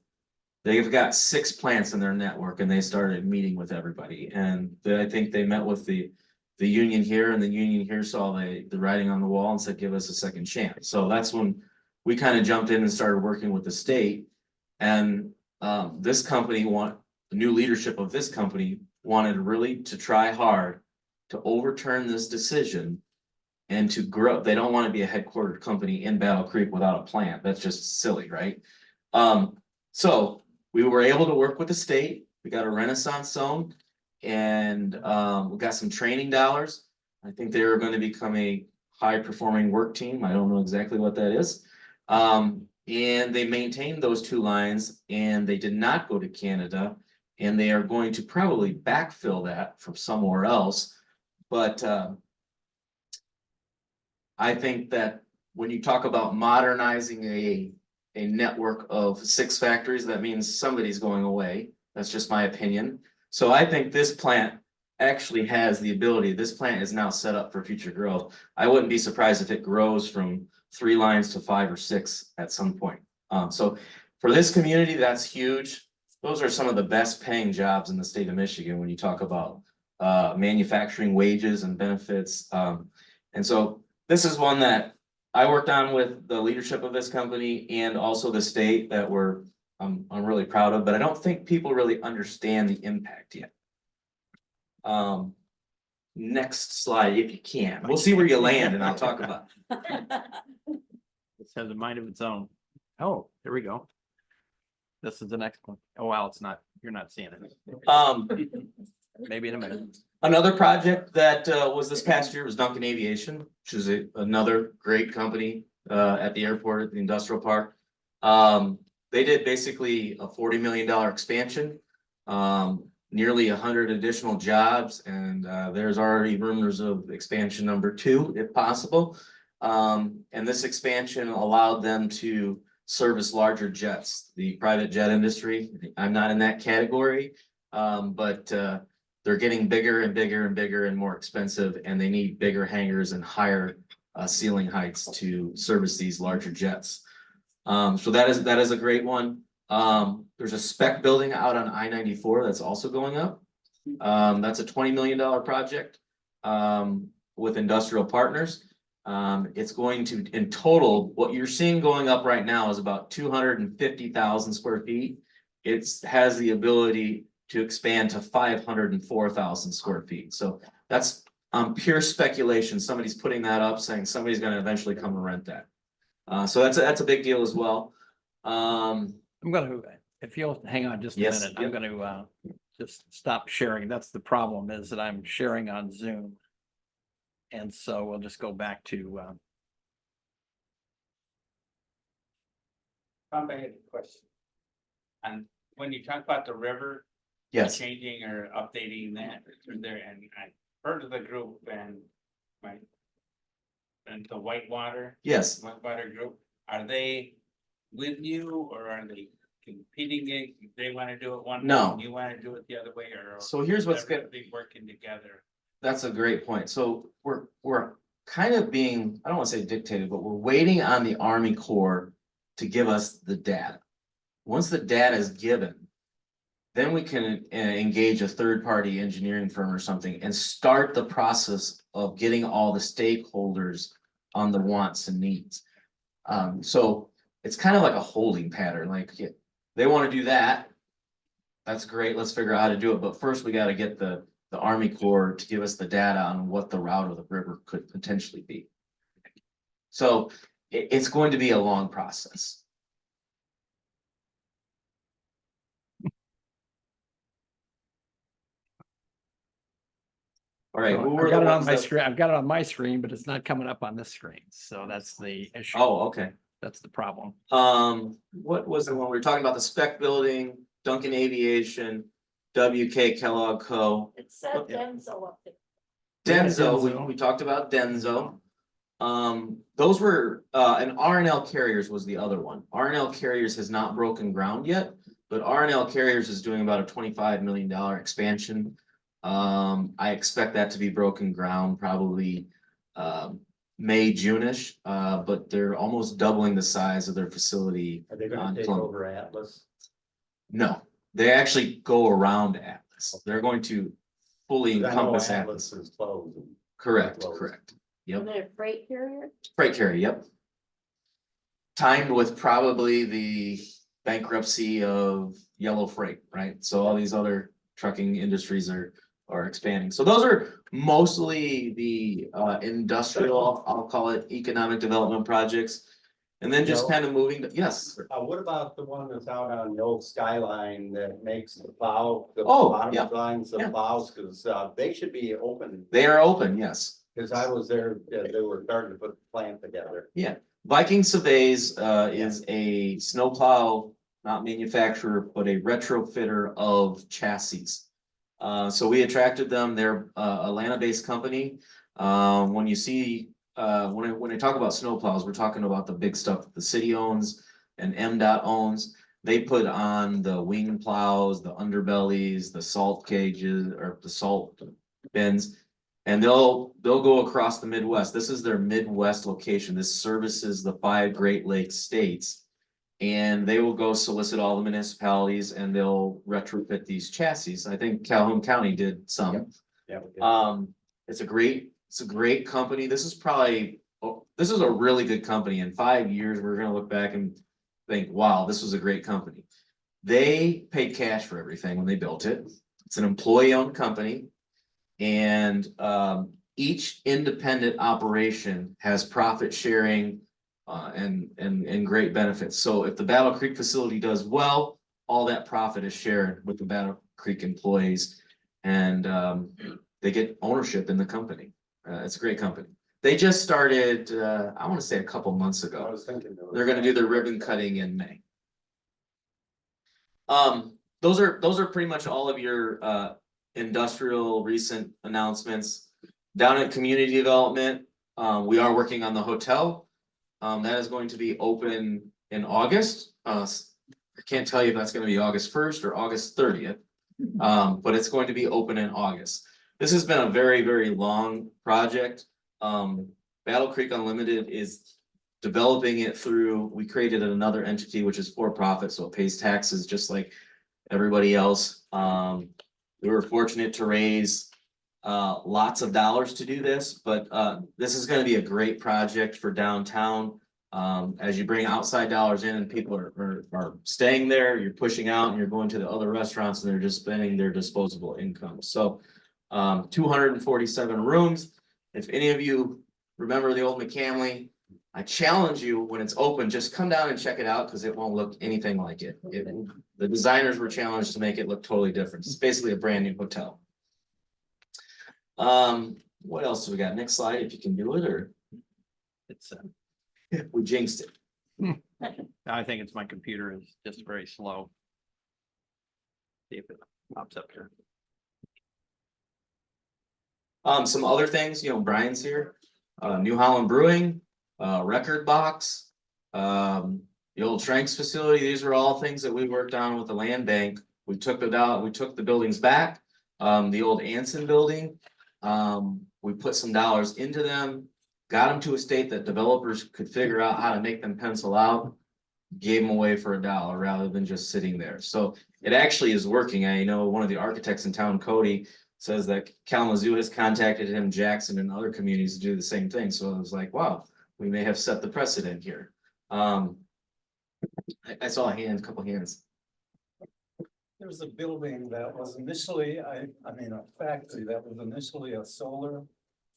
N: they've got 6 plants in their network, and they started meeting with everybody. And I think they met with the union here, and the union here saw the writing on the wall and said, give us a second chance. So that's when we kind of jumped in and started working with the state. And this company the new leadership of this company wanted really to try hard to overturn this decision and to grow. They don't want to be a headquartered company in Battle Creek without a plant. That's just silly, right? So we were able to work with the state. We got a Renaissance zone, and we got some training dollars. I think they are going to become a high performing work team. I don't know exactly what that is. And they maintained those 2 lines, and they did not go to Canada, and they are going to probably backfill that from somewhere else. But I think that when you talk about modernizing a network of 6 factories, that means somebody's going away. That's just my opinion. So I think this plant actually has the ability. This plant is now set up for future growth. I wouldn't be surprised if it grows from 3 lines to 5 or 6 at some point. So for this community, that's huge. Those are some of the best paying jobs in the state of Michigan when you talk about manufacturing wages and benefits. And so this is one that I worked on with the leadership of this company and also the state that I'm really proud of, but I don't think people really understand the impact yet. Next slide, if you can. We'll see where you land and I'll talk about it.
M: This has a mind of its own. Oh, here we go. This is the next one. Oh, wow, you're not seeing it. Maybe in a minute.
N: Another project that was this past year was Duncan Aviation, which is another great company at the airport, at the industrial park. They did basically a $40 million expansion, nearly 100 additional jobs, and there's already rumors of expansion number 2, if possible. And this expansion allowed them to service larger jets, the private jet industry. I'm not in that category, but they're getting bigger and bigger and bigger and more expensive, and they need bigger hangars and higher ceiling heights to service these larger jets. So that is a great one. There's a spec building out on I-94 that's also going up. That's a $20 million project with industrial partners. It's going to, in total, what you're seeing going up right now is about 250,000 square feet. It has the ability to expand to 504,000 square feet. So that's pure speculation. Somebody's putting that up, saying somebody's going to eventually come and rent that. So that's a big deal as well.
M: I'm gonna, if you'll hang on just a
N: Yes,
M: minute, I'm gonna just stop sharing. That's the problem, is that I'm sharing on Zoom. And so we'll just go back to
B: I have a question. And when you talk about the river.
N: Yes.
B: Changing or updating that there, and I heard of the group and the Whitewater.
N: Yes.
B: Whitewater group, are they with you or are they competing? They want to do it one way,
N: No.
B: and you want to do it the other way, or?
N: So here's what's good.
B: Be working together.
N: That's a great point. So we're kind of being, I don't want to say dictated, but we're waiting on the Army Corps to give us the data. Once the data is given, then we can engage a third-party engineering firm or something and start the process of getting all the stakeholders on the wants and needs. So it's kind of like a holding pattern. Like they want to do that. That's great. Let's figure out how to do it. But first we got to get the Army Corps to give us the data on what the route of the river could potentially be. So it's going to be a long process. All right, who were
M: I've got
N: the
M: it on
N: ones
M: my
N: that?
M: screen, I've got it on my screen, but it's not coming up on this screen, so that's the issue.
N: Oh, okay.
M: That's the problem.
N: What was the one, we were talking about the spec building, Duncan Aviation, WK Kellogg Co.
A: It said Denzel up there.
M: Yeah,
N: Denzo,
M: Denso.
N: we talked about Denzo. Those were, and R&L Carriers was the other one. R&L Carriers has not broken ground yet, but R&L Carriers is doing about a $25 million expansion. I expect that to be broken ground probably, May, June-ish, but they're almost doubling the size of their facility.
F: Are they
N: on
F: gonna take
N: Columbia.
F: over Atlas?
N: No, they actually go around Atlas. They're going to fully
F: 'Cause I know
N: encompass
F: Atlas
N: Atlas.
F: is closed.
N: Correct,
F: Closed.
N: correct.
A: And
N: Yep,
A: they're freight carrier?
N: freight carrier, yep. Timed with probably the bankruptcy of Yellow Freight, right? So all these other trucking industries are expanding. So those are mostly the industrial, I'll call it economic development projects. And then just
F: Joe?
N: kind of moving to, yes,
F: What about the one that's out on the old Skyline that makes the plow, the
N: Oh,
F: bottom
N: yeah,
F: lines, the
N: yeah.
F: plows, cause they should be open.
N: they are open, yes.
F: Cause I was there, they were starting to put the plant together.
N: Yeah, Viking Surveys is a snowplow, not manufacturer, but a retrofitter of chassis. So we attracted them. They're a Atlanta-based company. When you see, when I talk about snowplows, we're talking about the big stuff that the city owns and MDOT owns. They put on the wing plows, the underbellies, the salt cages, or the salt bins. And they'll go across the Midwest. This is their Midwest location. This services the 5 Great Lakes states. And they will go solicit all the municipalities and they'll retrofit these chassis. I think Calhoun County did some.
F: Yeah.
N: It's a great company. This is a really good company. In 5 years, we're gonna look back and think, wow, this was a great company. They paid cash for everything when they built it. It's an employee-owned company. And each independent operation has profit sharing and great benefits. So if the Battle Creek facility does well, all that profit is shared with the Battle Creek employees. And they get ownership in the company. It's a great company. They just started, I want to say a couple months
F: I
N: ago.
F: was thinking.
N: They're gonna do their ribbon cutting in May. Those are pretty much all of your industrial recent announcements. Down at community development, we are working on the hotel. That is going to be open in August. I can't tell you if that's gonna be August 1st or August 30th. But it's going to be open in August. This has been a very, very long project. Battle Creek Unlimited is developing it through, we created another entity which is for profit, so it pays taxes just like everybody else. We were fortunate to raise lots of dollars to do this, but this is gonna be a great project for downtown. As you bring outside dollars in and people are staying there, you're pushing out and you're going to the other restaurants and they're just spending their disposable income. So 247 rooms. If any of you remember the old McCamley, I challenge you when it's open, just come down and check it out because it won't look anything like it. The designers were challenged to make it look totally different. It's basically a brand new hotel. What else do we got? Next slide, if you can do it, or
M: It's,
N: we jinxed it.
M: I think it's my computer is just very slow. See if it pops up here.
N: Some other things, Brian's here, New Holland Brewing, Record Box, the old Shranks facility. These are all things that we worked on with the land bank. We took the buildings back, the old Anson building. We put some dollars into them, got them to a state that developers could figure out how to make them pencil out, gave them away for $1 rather than just sitting there. So it actually is working. I know one of the architects in town, Cody, says that Kalamazoo has contacted him, Jackson and other communities to do the same thing. So I was like, wow, we may have set the precedent here. I saw a couple hands.
E: There's a building that was initially, a factory that was initially a solar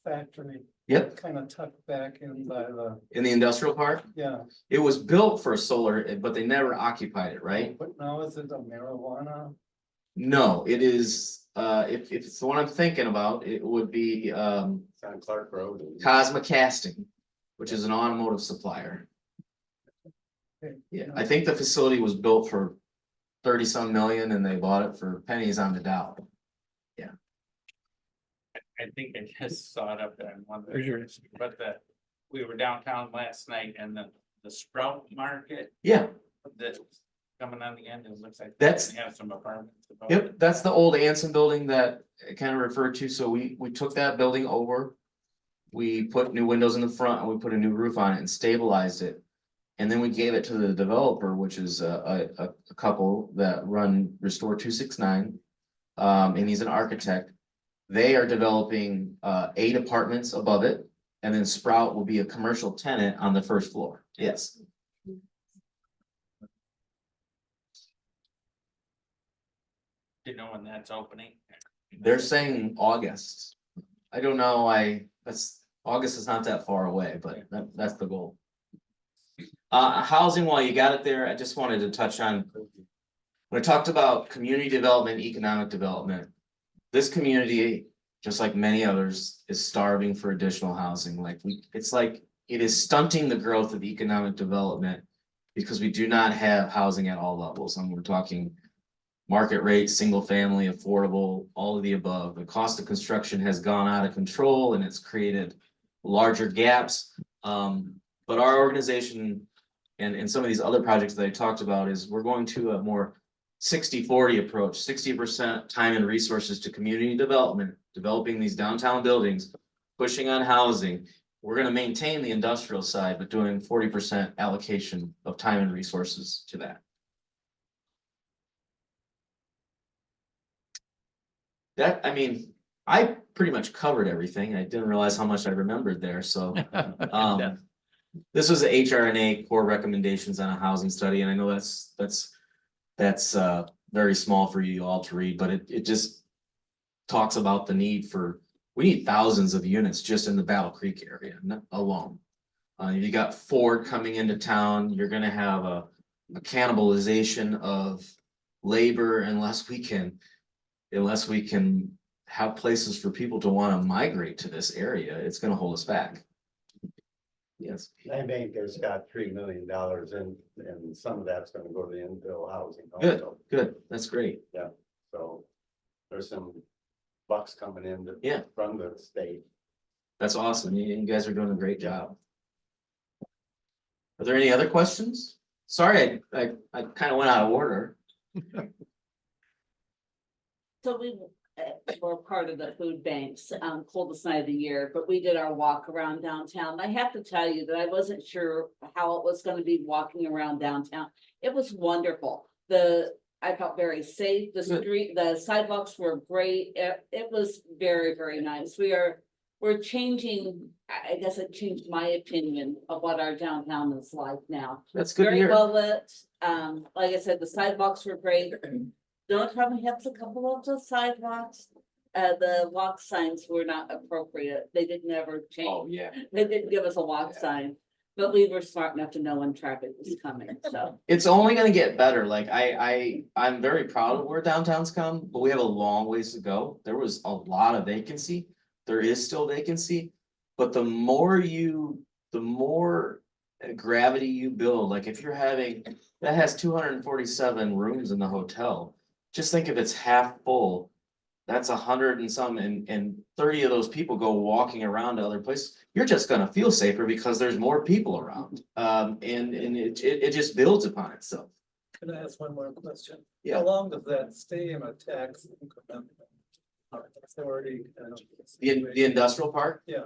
E: factory.
N: Yep,
E: Kind of tucked back in by
N: in the industrial park.
E: yeah.
N: It was built for solar, but they never occupied it, right?
E: But now is it a marijuana
N: No, it is, if it's the one I'm thinking about, it would be,
F: It's on Clark Road.
N: Cosma Casting, which is an automotive supplier. Yeah, I think the facility was built for 30-some million and they bought it for pennies on the dollar.
B: I think I just saw it up there in one of the, but we were downtown last night and the Sprout Market
N: Yeah,
B: that's coming on the end, it looks like.
N: That's-
B: they have some apartments. above
N: yep,
B: it.
N: that's the old Anson building that I kind of referred to, so we took that building over. We put new windows in the front and we put a new roof on it and stabilized it. And then we gave it to the developer, which is a couple that run Restore 269. And he's an architect. They are developing 8 apartments above it. And then Sprout will be a commercial tenant on the first floor. Yes.
B: Do you know when that's opening?
N: They're saying August. I don't know, August is not that far away, but that's the goal. Housing, while you got it there, I just wanted to touch on. When I talked about community development, economic development, this community, just like many others, is starving for additional housing. It's like it is stunting the growth of economic development because we do not have housing at all levels. And we're talking market rate, single family, affordable, all of the above. The cost of construction has gone out of control and it's created larger gaps. But our organization and some of these other projects that I talked about is we're going to a more 60-40 approach, 60% time and resources to community development, developing these downtown buildings, pushing on housing. We're going to maintain the industrial side, but doing 40% allocation of time and resources to that. I mean, I pretty much covered everything. I didn't realize how much I remembered there, so. This was the HRNA core recommendations on a housing study, and I know that's very small for you all to read, but it just talks about the need for, we need thousands of units just in the Battle Creek area alone. You got Ford coming into town, you're gonna have a cannibalization of labor unless we can have places for people to want to migrate to this area. It's gonna hold us back. Yes.
F: Land Bank has got $3 million in, and some of that's gonna go to the infill housing.
N: Good,
F: also.
N: good. That's great.
F: So there's some bucks coming in
N: Yeah.
F: from the state.
N: That's awesome. You guys are doing a great job. Are there any other questions? Sorry, I kind of went out of order.
A: So we were part of the food banks, coldest night of the year, but we did our walk around downtown. I have to tell you that I wasn't sure how it was gonna be walking around downtown. It was wonderful. I felt very safe. The sidewalks were great. It was very, very nice. We're changing, I guess it changed my opinion of what our downtown is like now.
N: That's good to
A: Very
N: hear.
A: well lit. Like I said, the sidewalks were great. The only problem we have is a couple of the sidewalks. The walk signs were not appropriate. They did never change.
N: yeah.
A: They didn't give us a walk sign, but we were smart enough to know when traffic was coming, so.
N: It's only gonna get better. Like I'm very proud of where downtown's come, but we have a long ways to go. There was a lot of vacancy. There is still vacancy, but the more gravity you build, like if you're having, that has 247 rooms in the hotel. Just think if it's half full, that's 100 and some, and 30 of those people go walking around to other places. You're just gonna feel safer because there's more people around. And it just builds upon itself.
E: Can I ask one more question?
N: Yeah.
E: How long does that stay in a tax increment? Authority.
N: The industrial park,
E: Yeah,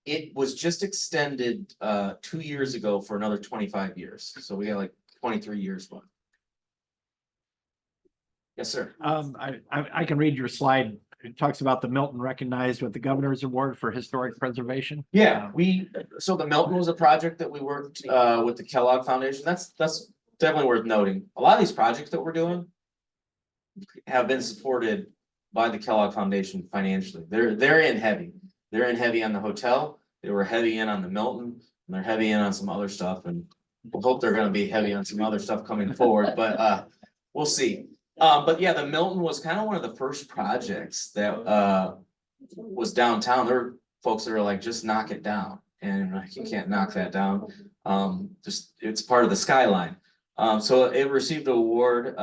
N: it was just extended 2 years ago for another 25 years. So we got like 23 years left. Yes, sir.
M: I can read your slide. It talks about the Milton recognized with the Governor's Award for Historic Preservation.
N: Yeah, so the Milton was a project that we worked with the Kellogg Foundation. That's definitely worth noting. A lot of these projects that we're doing have been supported by the Kellogg Foundation financially. They're in heavy. They're in heavy on the hotel. They were heavy in on the Milton, and they're heavy in on some other stuff. And we'll hope they're gonna be heavy on some other stuff coming forward, but we'll see. But yeah, the Milton was kind of one of the first projects that was downtown. There were folks that are like, just knock it down. And like, you can't knock that down. Just, it's part of the skyline. So it received an award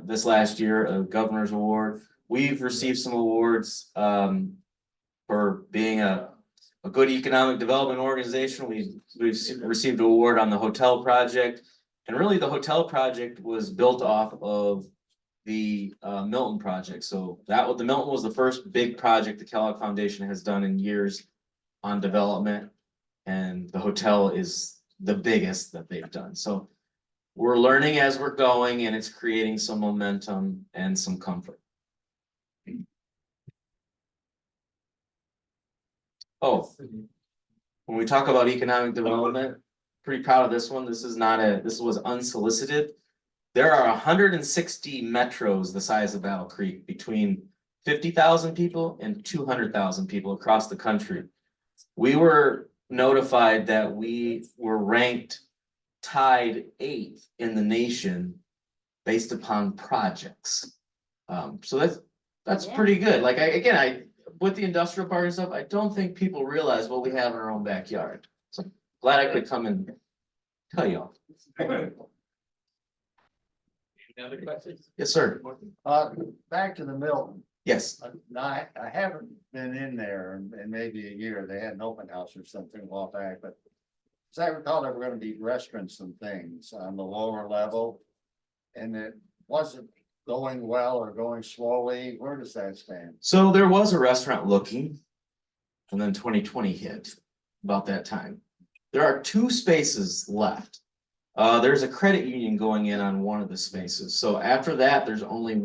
N: this last year, a governor's award. We've received some awards for being a good economic development organization. We've received an award on the hotel project. And really, the hotel project was built off of the Milton project. So the Milton was the first big project the Kellogg Foundation has done in years on development. And the hotel is the biggest that they've done. So we're learning as we're going, and it's creating some momentum and some comfort. Oh, when we talk about economic development, pretty proud of this one. This was unsolicited. There are 160 metros the size of Battle Creek, between 50,000 people and 200,000 people across the country. We were notified that we were ranked tied 8th in the nation based upon projects. So that's pretty good. Like I with the industrial park and stuff, I don't think people realize what we have in our own backyard. So glad I could come and tell you all.
B: Any other questions?
N: Yes, sir.
C: Back to the Milton.
N: Yes.
C: I haven't been in there in maybe a year. They had an open house or something a while back, but as I recall, there were gonna be restaurants and things on the lower level. And it wasn't going well or going slowly. Where does that stand?
N: So there was a restaurant looking, and then 2020 hit about that time. There are 2 spaces left. There's a credit union going in on one of the spaces. So after that, there's only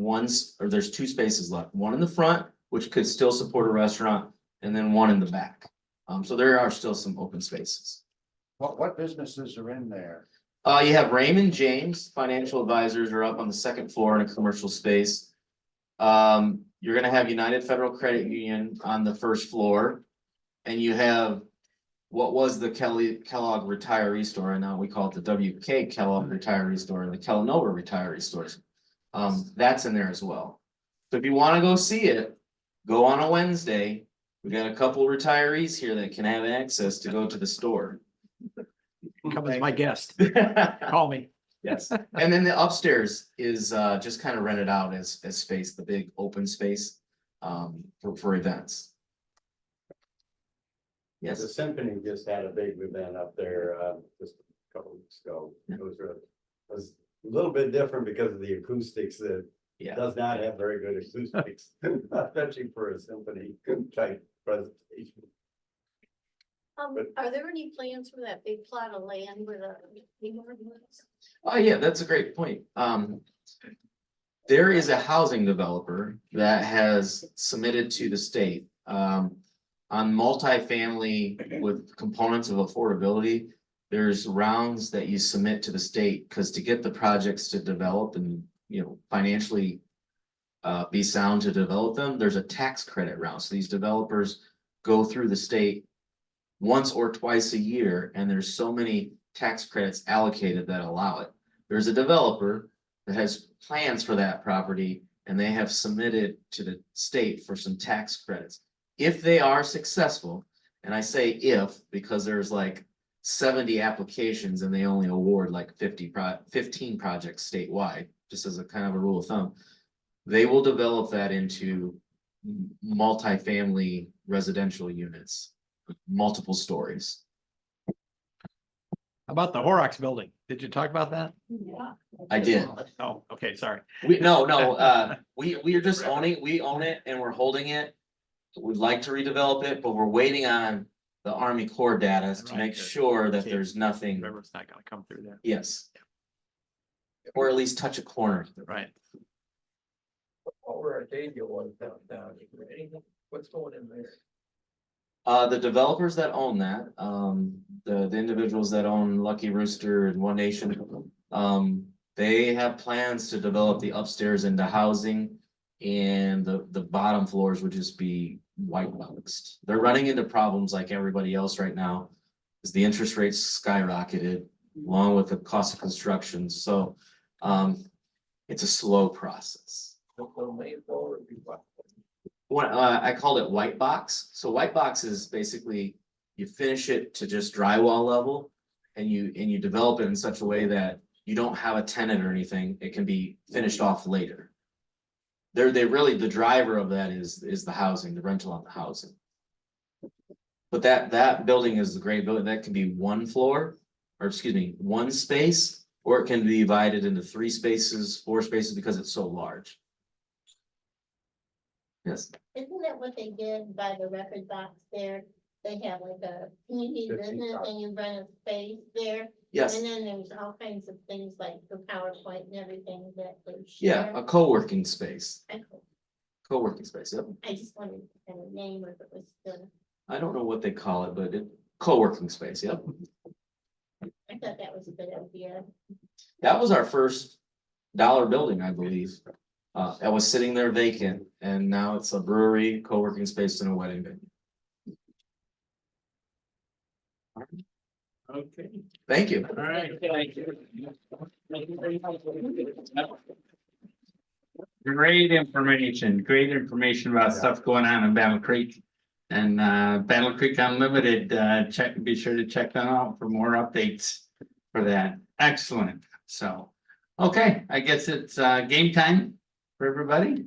N: there's 2 spaces left. One in the front, which could still support a restaurant, and then one in the back. So there are still some open spaces.
C: What businesses are in there?
N: You have Raymond James Financial Advisors are up on the 2nd floor in a commercial space. You're gonna have United Federal Credit Union on the 1st floor. And you have what was the Kellogg Retiree Store, and now we call it the WK Kellogg Retiree Store and the Kellanova Retiree Stores. That's in there as well. So if you wanna go see it, go on a Wednesday. We got a couple retirees here that can have access to go to the store.
M: Come as my guest. Call me.
N: Yes, and then the upstairs is just kind of rented out as space, the big open space for events.
F: The
N: Yes,
F: symphony just had a big event up there just a couple weeks ago. It was a little bit different because of the acoustics that
N: yeah.
F: does not have very good acoustics, especially for a symphony type presentation.
G: Are there any plans for that big plot of land where the?
N: Oh, yeah, that's a great point. There is a housing developer that has submitted to the state on multifamily with components of affordability. There's rounds that you submit to the state, because to get the projects to develop and, financially be sound to develop them, there's a tax credit round. So these developers go through the state once or twice a year, and there's so many tax credits allocated that allow it. There's a developer that has plans for that property, and they have submitted to the state for some tax credits. If they are successful, and I say if, because there's like 70 applications and they only award like 15 projects statewide, just as a kind of a rule of thumb, they will develop that into multifamily residential units, multiple stories.
M: How about the Horrocks building? Did you talk about that?
A: Yeah.
N: I did.
M: Oh, okay, sorry.
N: We are just we own it and we're holding it. We'd like to redevelop it, but we're waiting on the Army Corps data to make sure that there's nothing.
M: River's not gonna come through there.
N: Yes. Or at least touch a corner.
M: Right.
E: Over at Daniel was downtown, anything, what's going in there?
N: The developers that own that, the individuals that own Lucky Rooster and One Nation, they have plans to develop the upstairs into housing, and the bottom floors would just be white boxed. They're running into problems like everybody else right now, as the interest rates skyrocketed along with the cost of construction. So It's a slow process. What, I called it white box. So white box is basically you finish it to just drywall level and you develop it in such a way that you don't have a tenant or anything. It can be finished off later. They really, the driver of that is the housing, the rental on the housing. But that building is a great building. That can be one floor, or excuse me, one space, or it can be divided into 3 spaces, 4 spaces because it's so large. Yes.
G: Isn't that what they did by the record box there? They have like a community business and you rent a space there.
N: Yes.
G: And then there's all kinds of things like the PowerPoint and everything that they
N: Yeah,
G: share.
N: a co-working space.
G: I
N: Co-working space, yep.
G: just wanted to kind of name if it was the,
N: I don't know what they call it, but co-working space, yep.
G: I thought that was a good idea.
N: That was our first dollar building, I believe. That was sitting there vacant, and now it's a brewery, co-working space, and a wedding venue.
B: Okay.
N: Thank you.
B: All right, thank you. Great information about stuff going on in Battle Creek. And Battle Creek Unlimited, be sure to check them out for more updates for that. Excellent. So, okay, I guess it's game time for everybody.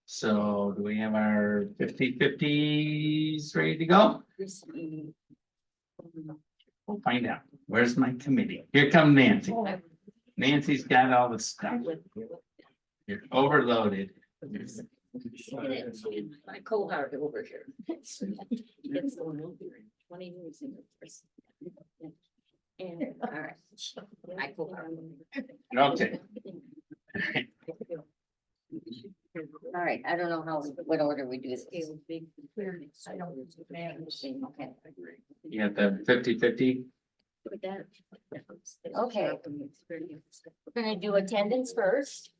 B: So do we have our 50/50s ready to go? We'll find out. Where's my committee? Here comes Nancy. Nancy's got all the stuff. You're overloaded.
A: My cohort over here. It's 20 years in this. And, all right. My cohort.
B: Okay.
A: All right, I don't know what order we do this. I don't manage. Okay.
B: You got the 50/50?
A: Okay. We're gonna do attendance first.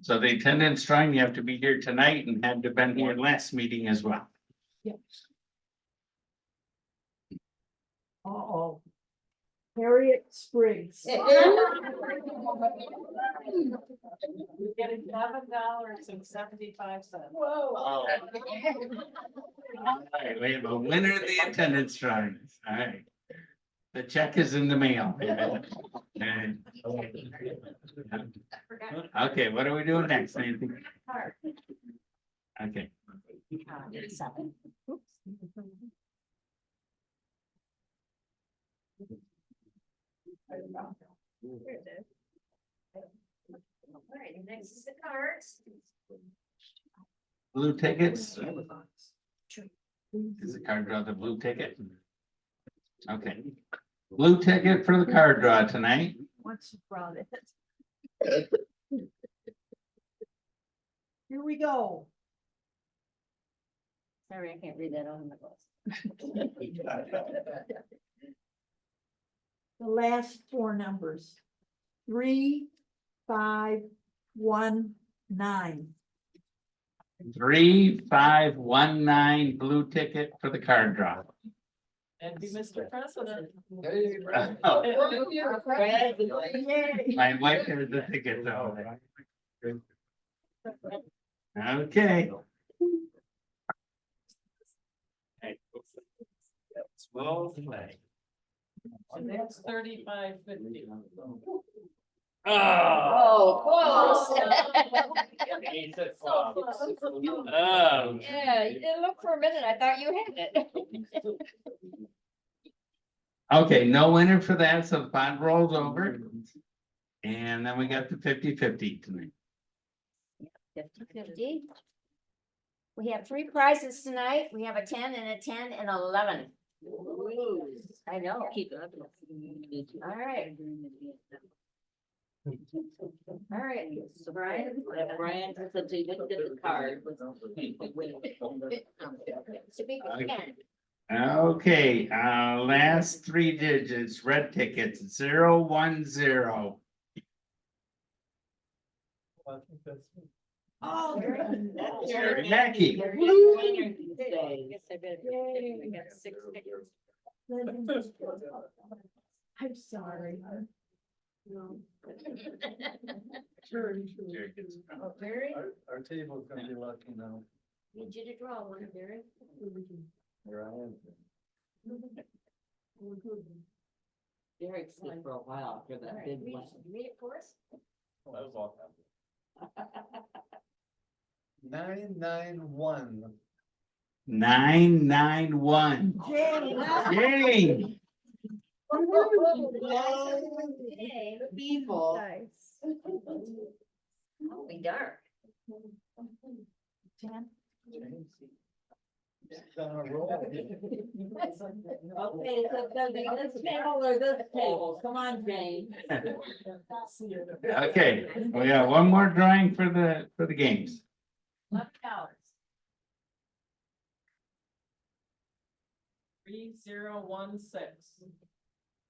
B: So the attendance drawing, you have to be here tonight and had to been here last meeting as well.
D: Uh-oh. Harriet Spriggs.
L: You get $11.75.
D: Whoa.
B: All right, we have a winner of the attendance drawing. All right. The check is in the mail. And- Okay, what are we doing next, Nancy? Okay.
A: All right, next is the cards.
B: Blue tickets. Is the card draw the blue ticket? Okay. Blue ticket for the card draw tonight.
D: Once you brought it. Here we go.
A: Sorry, I can't read that on the bus.
D: The last 4 numbers. 3, 5, 1, 9.
B: 3519 blue ticket for the card draw.
L: And be Mr. President.
B: Oh, my wife has the ticket though. Okay. Small flag.
L: And that's 35.50.
A: Oh, close.
B: Oh.
A: Yeah, you didn't look for a minute. I thought you had it.
B: Okay, no winner for that, so the pot rolls over. And then we got the 50/50 tonight.
A: 50/50. We have 3 prizes tonight. We have a 10 and a 10 and 11. I know. All right. All right, so Brian. Brian, since he didn't get the card.
B: Okay, last 3 digits, red tickets, 010.
D: Oh,
B: Jackie.
A: Yes, I bet. I got 6 tickets.
D: I'm sorry.
A: Barry,
E: Our table's gonna be lucky now.
A: need you to draw one, Barry.
E: Here I am.
H: Derek slept for a while after that big one.
A: Read it for us.
E: That was all. 991.
B: 991. Yay!
A: People. Oh, be dark.
D: Jan?
E: On a roll.
A: Okay, so this table or this table, come on, Jane.
B: Okay, we have one more drawing for the games.
A: Left out.
L: 3016.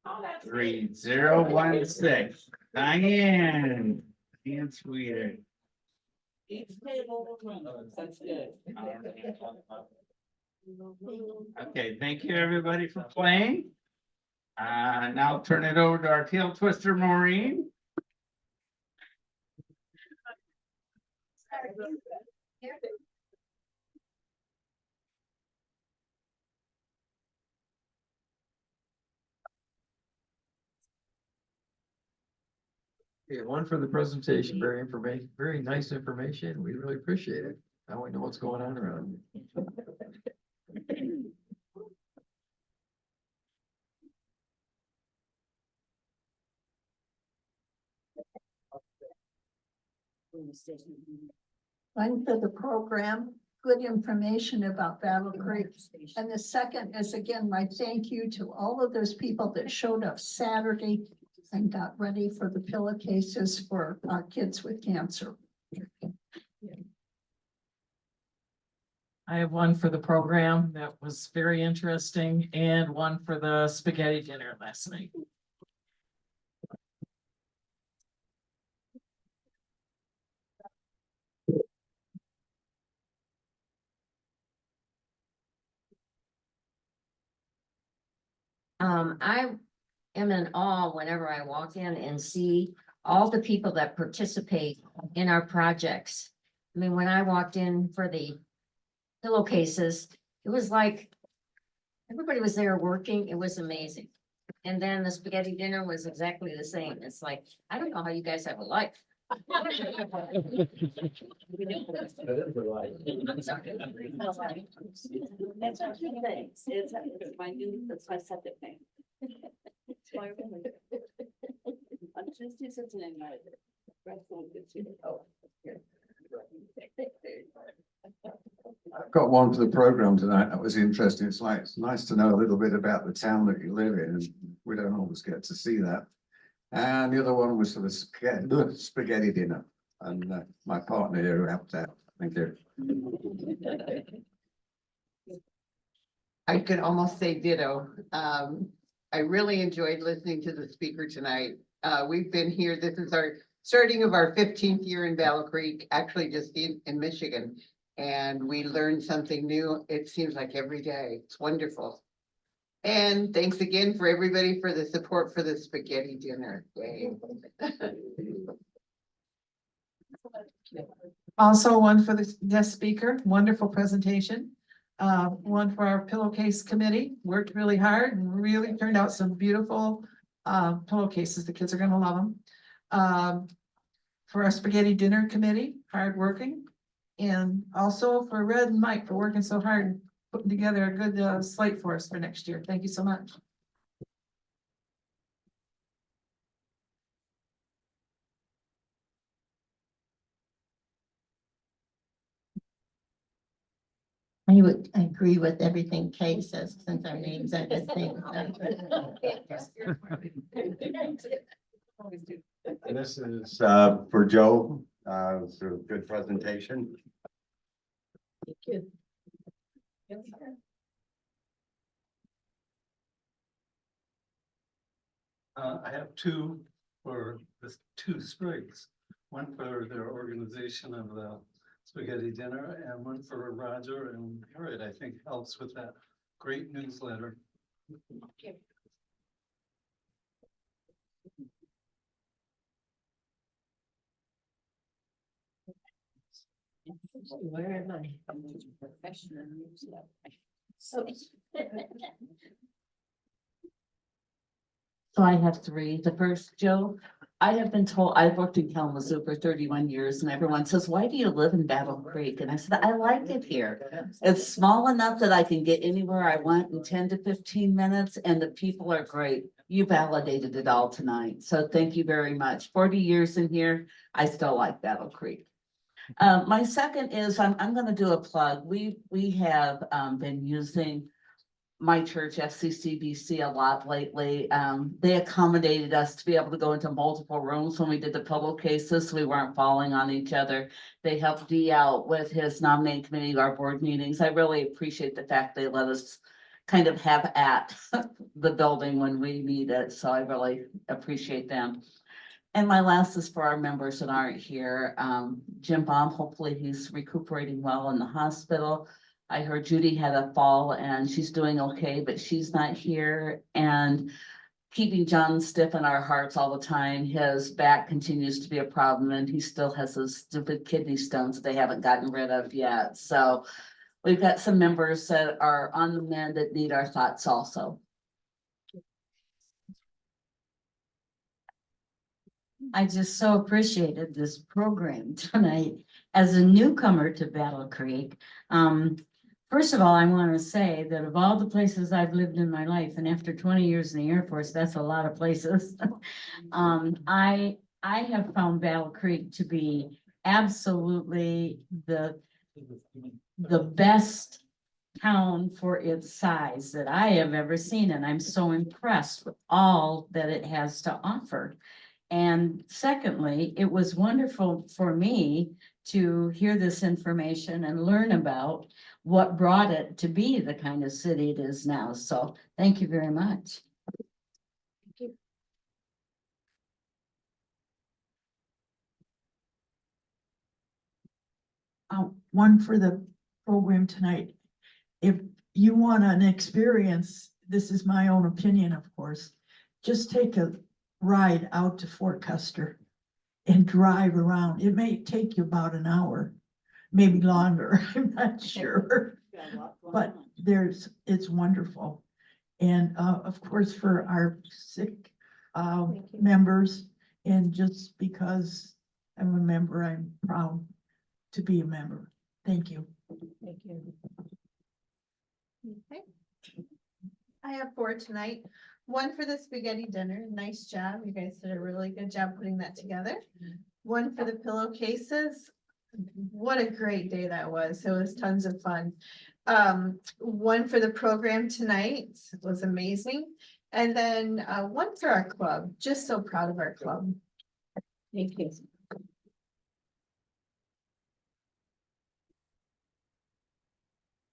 A: Oh, that's
B: 3016. Diane. Diane Sweeter.
A: each table. That's good.
B: Okay, thank you, everybody, for playing. Now I'll turn it over to our tail twister, Maureen.
J: Okay, one for the presentation, very nice information. We really appreciate it. Now we know what's going on around.
I: One for the program, good information about Battle Creek. And the second is again, my thank you to all of those people that showed up Saturday and got ready for the pillowcases for our kids with cancer.
L: I have one for the program that was very interesting and one for the spaghetti dinner last night.
O: I am in awe whenever I walk in and see all the people that participate in our projects. I mean, when I walked in for the pillowcases, it was like everybody was there working. It was amazing. And then the spaghetti dinner was exactly the same. It's like, I don't know how you guys have a life.
F: That is the light.
O: I'm sorry.
A: That's our two things. It's my septic thing. It's my room. On Tuesdays, it's an invite. Oh, here.
C: I've got one for the program tonight. That was interesting. It's nice to know a little bit about the town that you live in. We don't always get to see that. And the other one was for the spaghetti dinner. And my partner here helped out. Thank you.
K: I could almost say ditto. I really enjoyed listening to the speaker tonight. We've been here, this is our starting of our 15th year in Battle Creek, actually just in Michigan. And we learned something new. It seems like every day. It's wonderful. And thanks again for everybody for the support for the spaghetti dinner. Yay.
P: Also one for the guest speaker, wonderful presentation. One for our pillowcase committee, worked really hard and really turned out some beautiful pillowcases. The kids are gonna love them. For our spaghetti dinner committee, hardworking. And also for Red and Mike for working so hard and putting together a good slate for us for next year. Thank you so much.
G: I would agree with everything Kay says, since our names are the same.
F: This is for Joe. It's a good presentation.
P: Thank you.
E: I have two for the two sprigs, one for their organization of the spaghetti dinner and one for Roger and Harriet, I think helps with that great newsletter
O: Where am I? Professional newsletter. So I have three. The first, Joe, I have been told, I've worked in Kalamazoo for 31 years and everyone says, why do you live in Battle Creek? And I said, I like it here. It's small enough that I can get anywhere I want in 10 to 15 minutes and the people are great. You validated it all tonight. So thank you very much. 40 years in here, I still like Battle Creek. My second is, I'm gonna do a plug. We have been using my church, FCCBC, a lot lately. They accommodated us to be able to go into multiple rooms when we did the pillowcases, so we weren't falling on each other. They helped Dee out with his nominating committee, our board meetings. I really appreciate the fact they let us kind of have at the building when we need it, so I really appreciate them. And my last is for our members that aren't here. Jim Baum, hopefully he's recuperating well in the hospital. I heard Judy had a fall and she's doing okay, but she's not here. And keeping John stiff in our hearts all the time. His back continues to be a problem and he still has those stupid kidney stones that they haven't gotten rid of yet. So we've got some members that are on the mend that need our thoughts also.
Q: I just so appreciated this program tonight as a newcomer to Battle Creek. First of all, I want to say that of all the places I've lived in my life, and after 20 years in the Air Force, that's a lot of places. I have found Battle Creek to be absolutely the best town for its size that I have ever seen, and I'm so impressed with all that it has to offer. And secondly, it was wonderful for me to hear this information and learn about what brought it to be the kind of city it is now. So thank you very much.
O: Thank you.
D: One for the program tonight. If you want an experience, this is my own opinion, of course, just take a ride out to Fort Custer and drive around. It may take you about an hour, maybe longer, I'm not sure. But it's wonderful. And of course, for our sick members, and just because I'm a member, I'm proud to be a member. Thank you.
O: Thank you.
R: Okay. I have 4 tonight. One for the spaghetti dinner. Nice job. You guys did a really good job putting that together. One for the pillowcases. What a great day that was. It was tons of fun. One for the program tonight. It was amazing. And then one for our club. Just so proud of our club.
O: Thank you.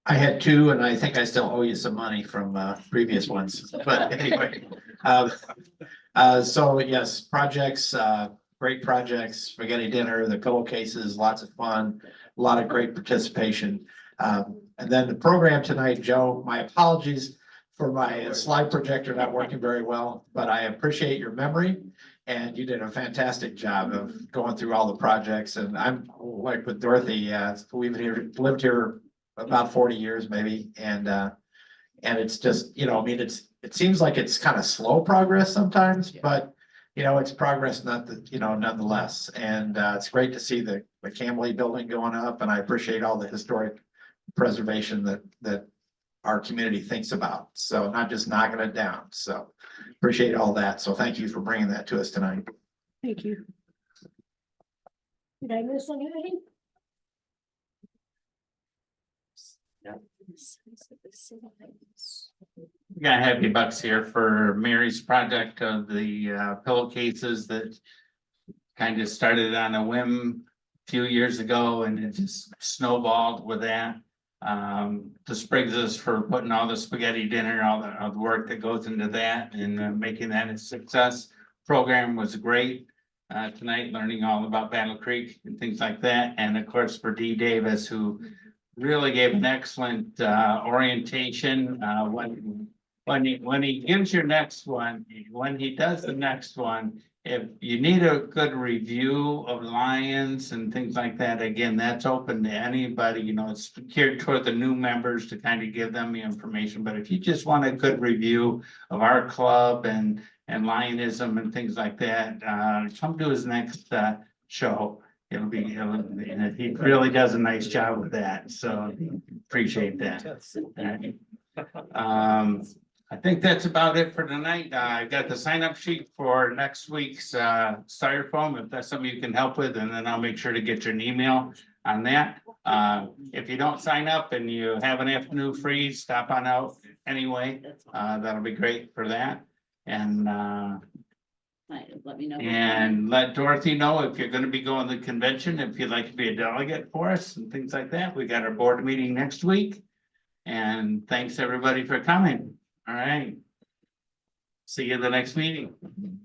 M: I had 2 and I think I still owe you some money from previous ones, but anyway. So yes, projects, great projects, spaghetti dinner, the pillowcases, lots of fun, a lot of great participation. And then the program tonight, Joe, my apologies for my slide projector not working very well, but I appreciate your memory. And you did a fantastic job of going through all the projects. And I'm like with Dorothy, we've lived here about 40 years maybe. And it's just, I mean, it seems like it's kind of slow progress sometimes, but it's progress, nonetheless. And it's great to see the Camley building going up, and I appreciate all the historic preservation that our community thinks about. So not just knocking it down. So appreciate all that. So thank you for bringing that to us tonight.
O: Thank you. Did I miss anything?
B: We got Happy Bucks here for Mary's project of the pillowcases that kind of started on a whim a few years ago, and it just snowballed with that. The Spriggses for putting all the spaghetti dinner, all the work that goes into that, and making that a success. Program was great tonight, learning all about Battle Creek and things like that, and of course for Dee Davis, who really gave an excellent orientation. when he gives your next one, when he does the next one, if you need a good review of Lions and things like that, again, that's open to anybody, you know, it's geared toward the new members to kind of give them the information, but if you just want a good review of our club and Lionism and things like that, come to his next, show. He really does a nice job with that, so appreciate that. I think that's about it for tonight. I got the sign up sheet for next week's styrofoam, if that's something you can help with, and then I'll make sure to get you an email on that. If you don't sign up and you have an afternoon free, stop on out anyway. That'll be great for that. And
Q: Let me know.
B: and let Dorothy know if you're gonna be going to the convention, if you'd like to be a delegate for us and things like that. We got our board meeting next week. And thanks everybody for coming. All right. See you at the next meeting.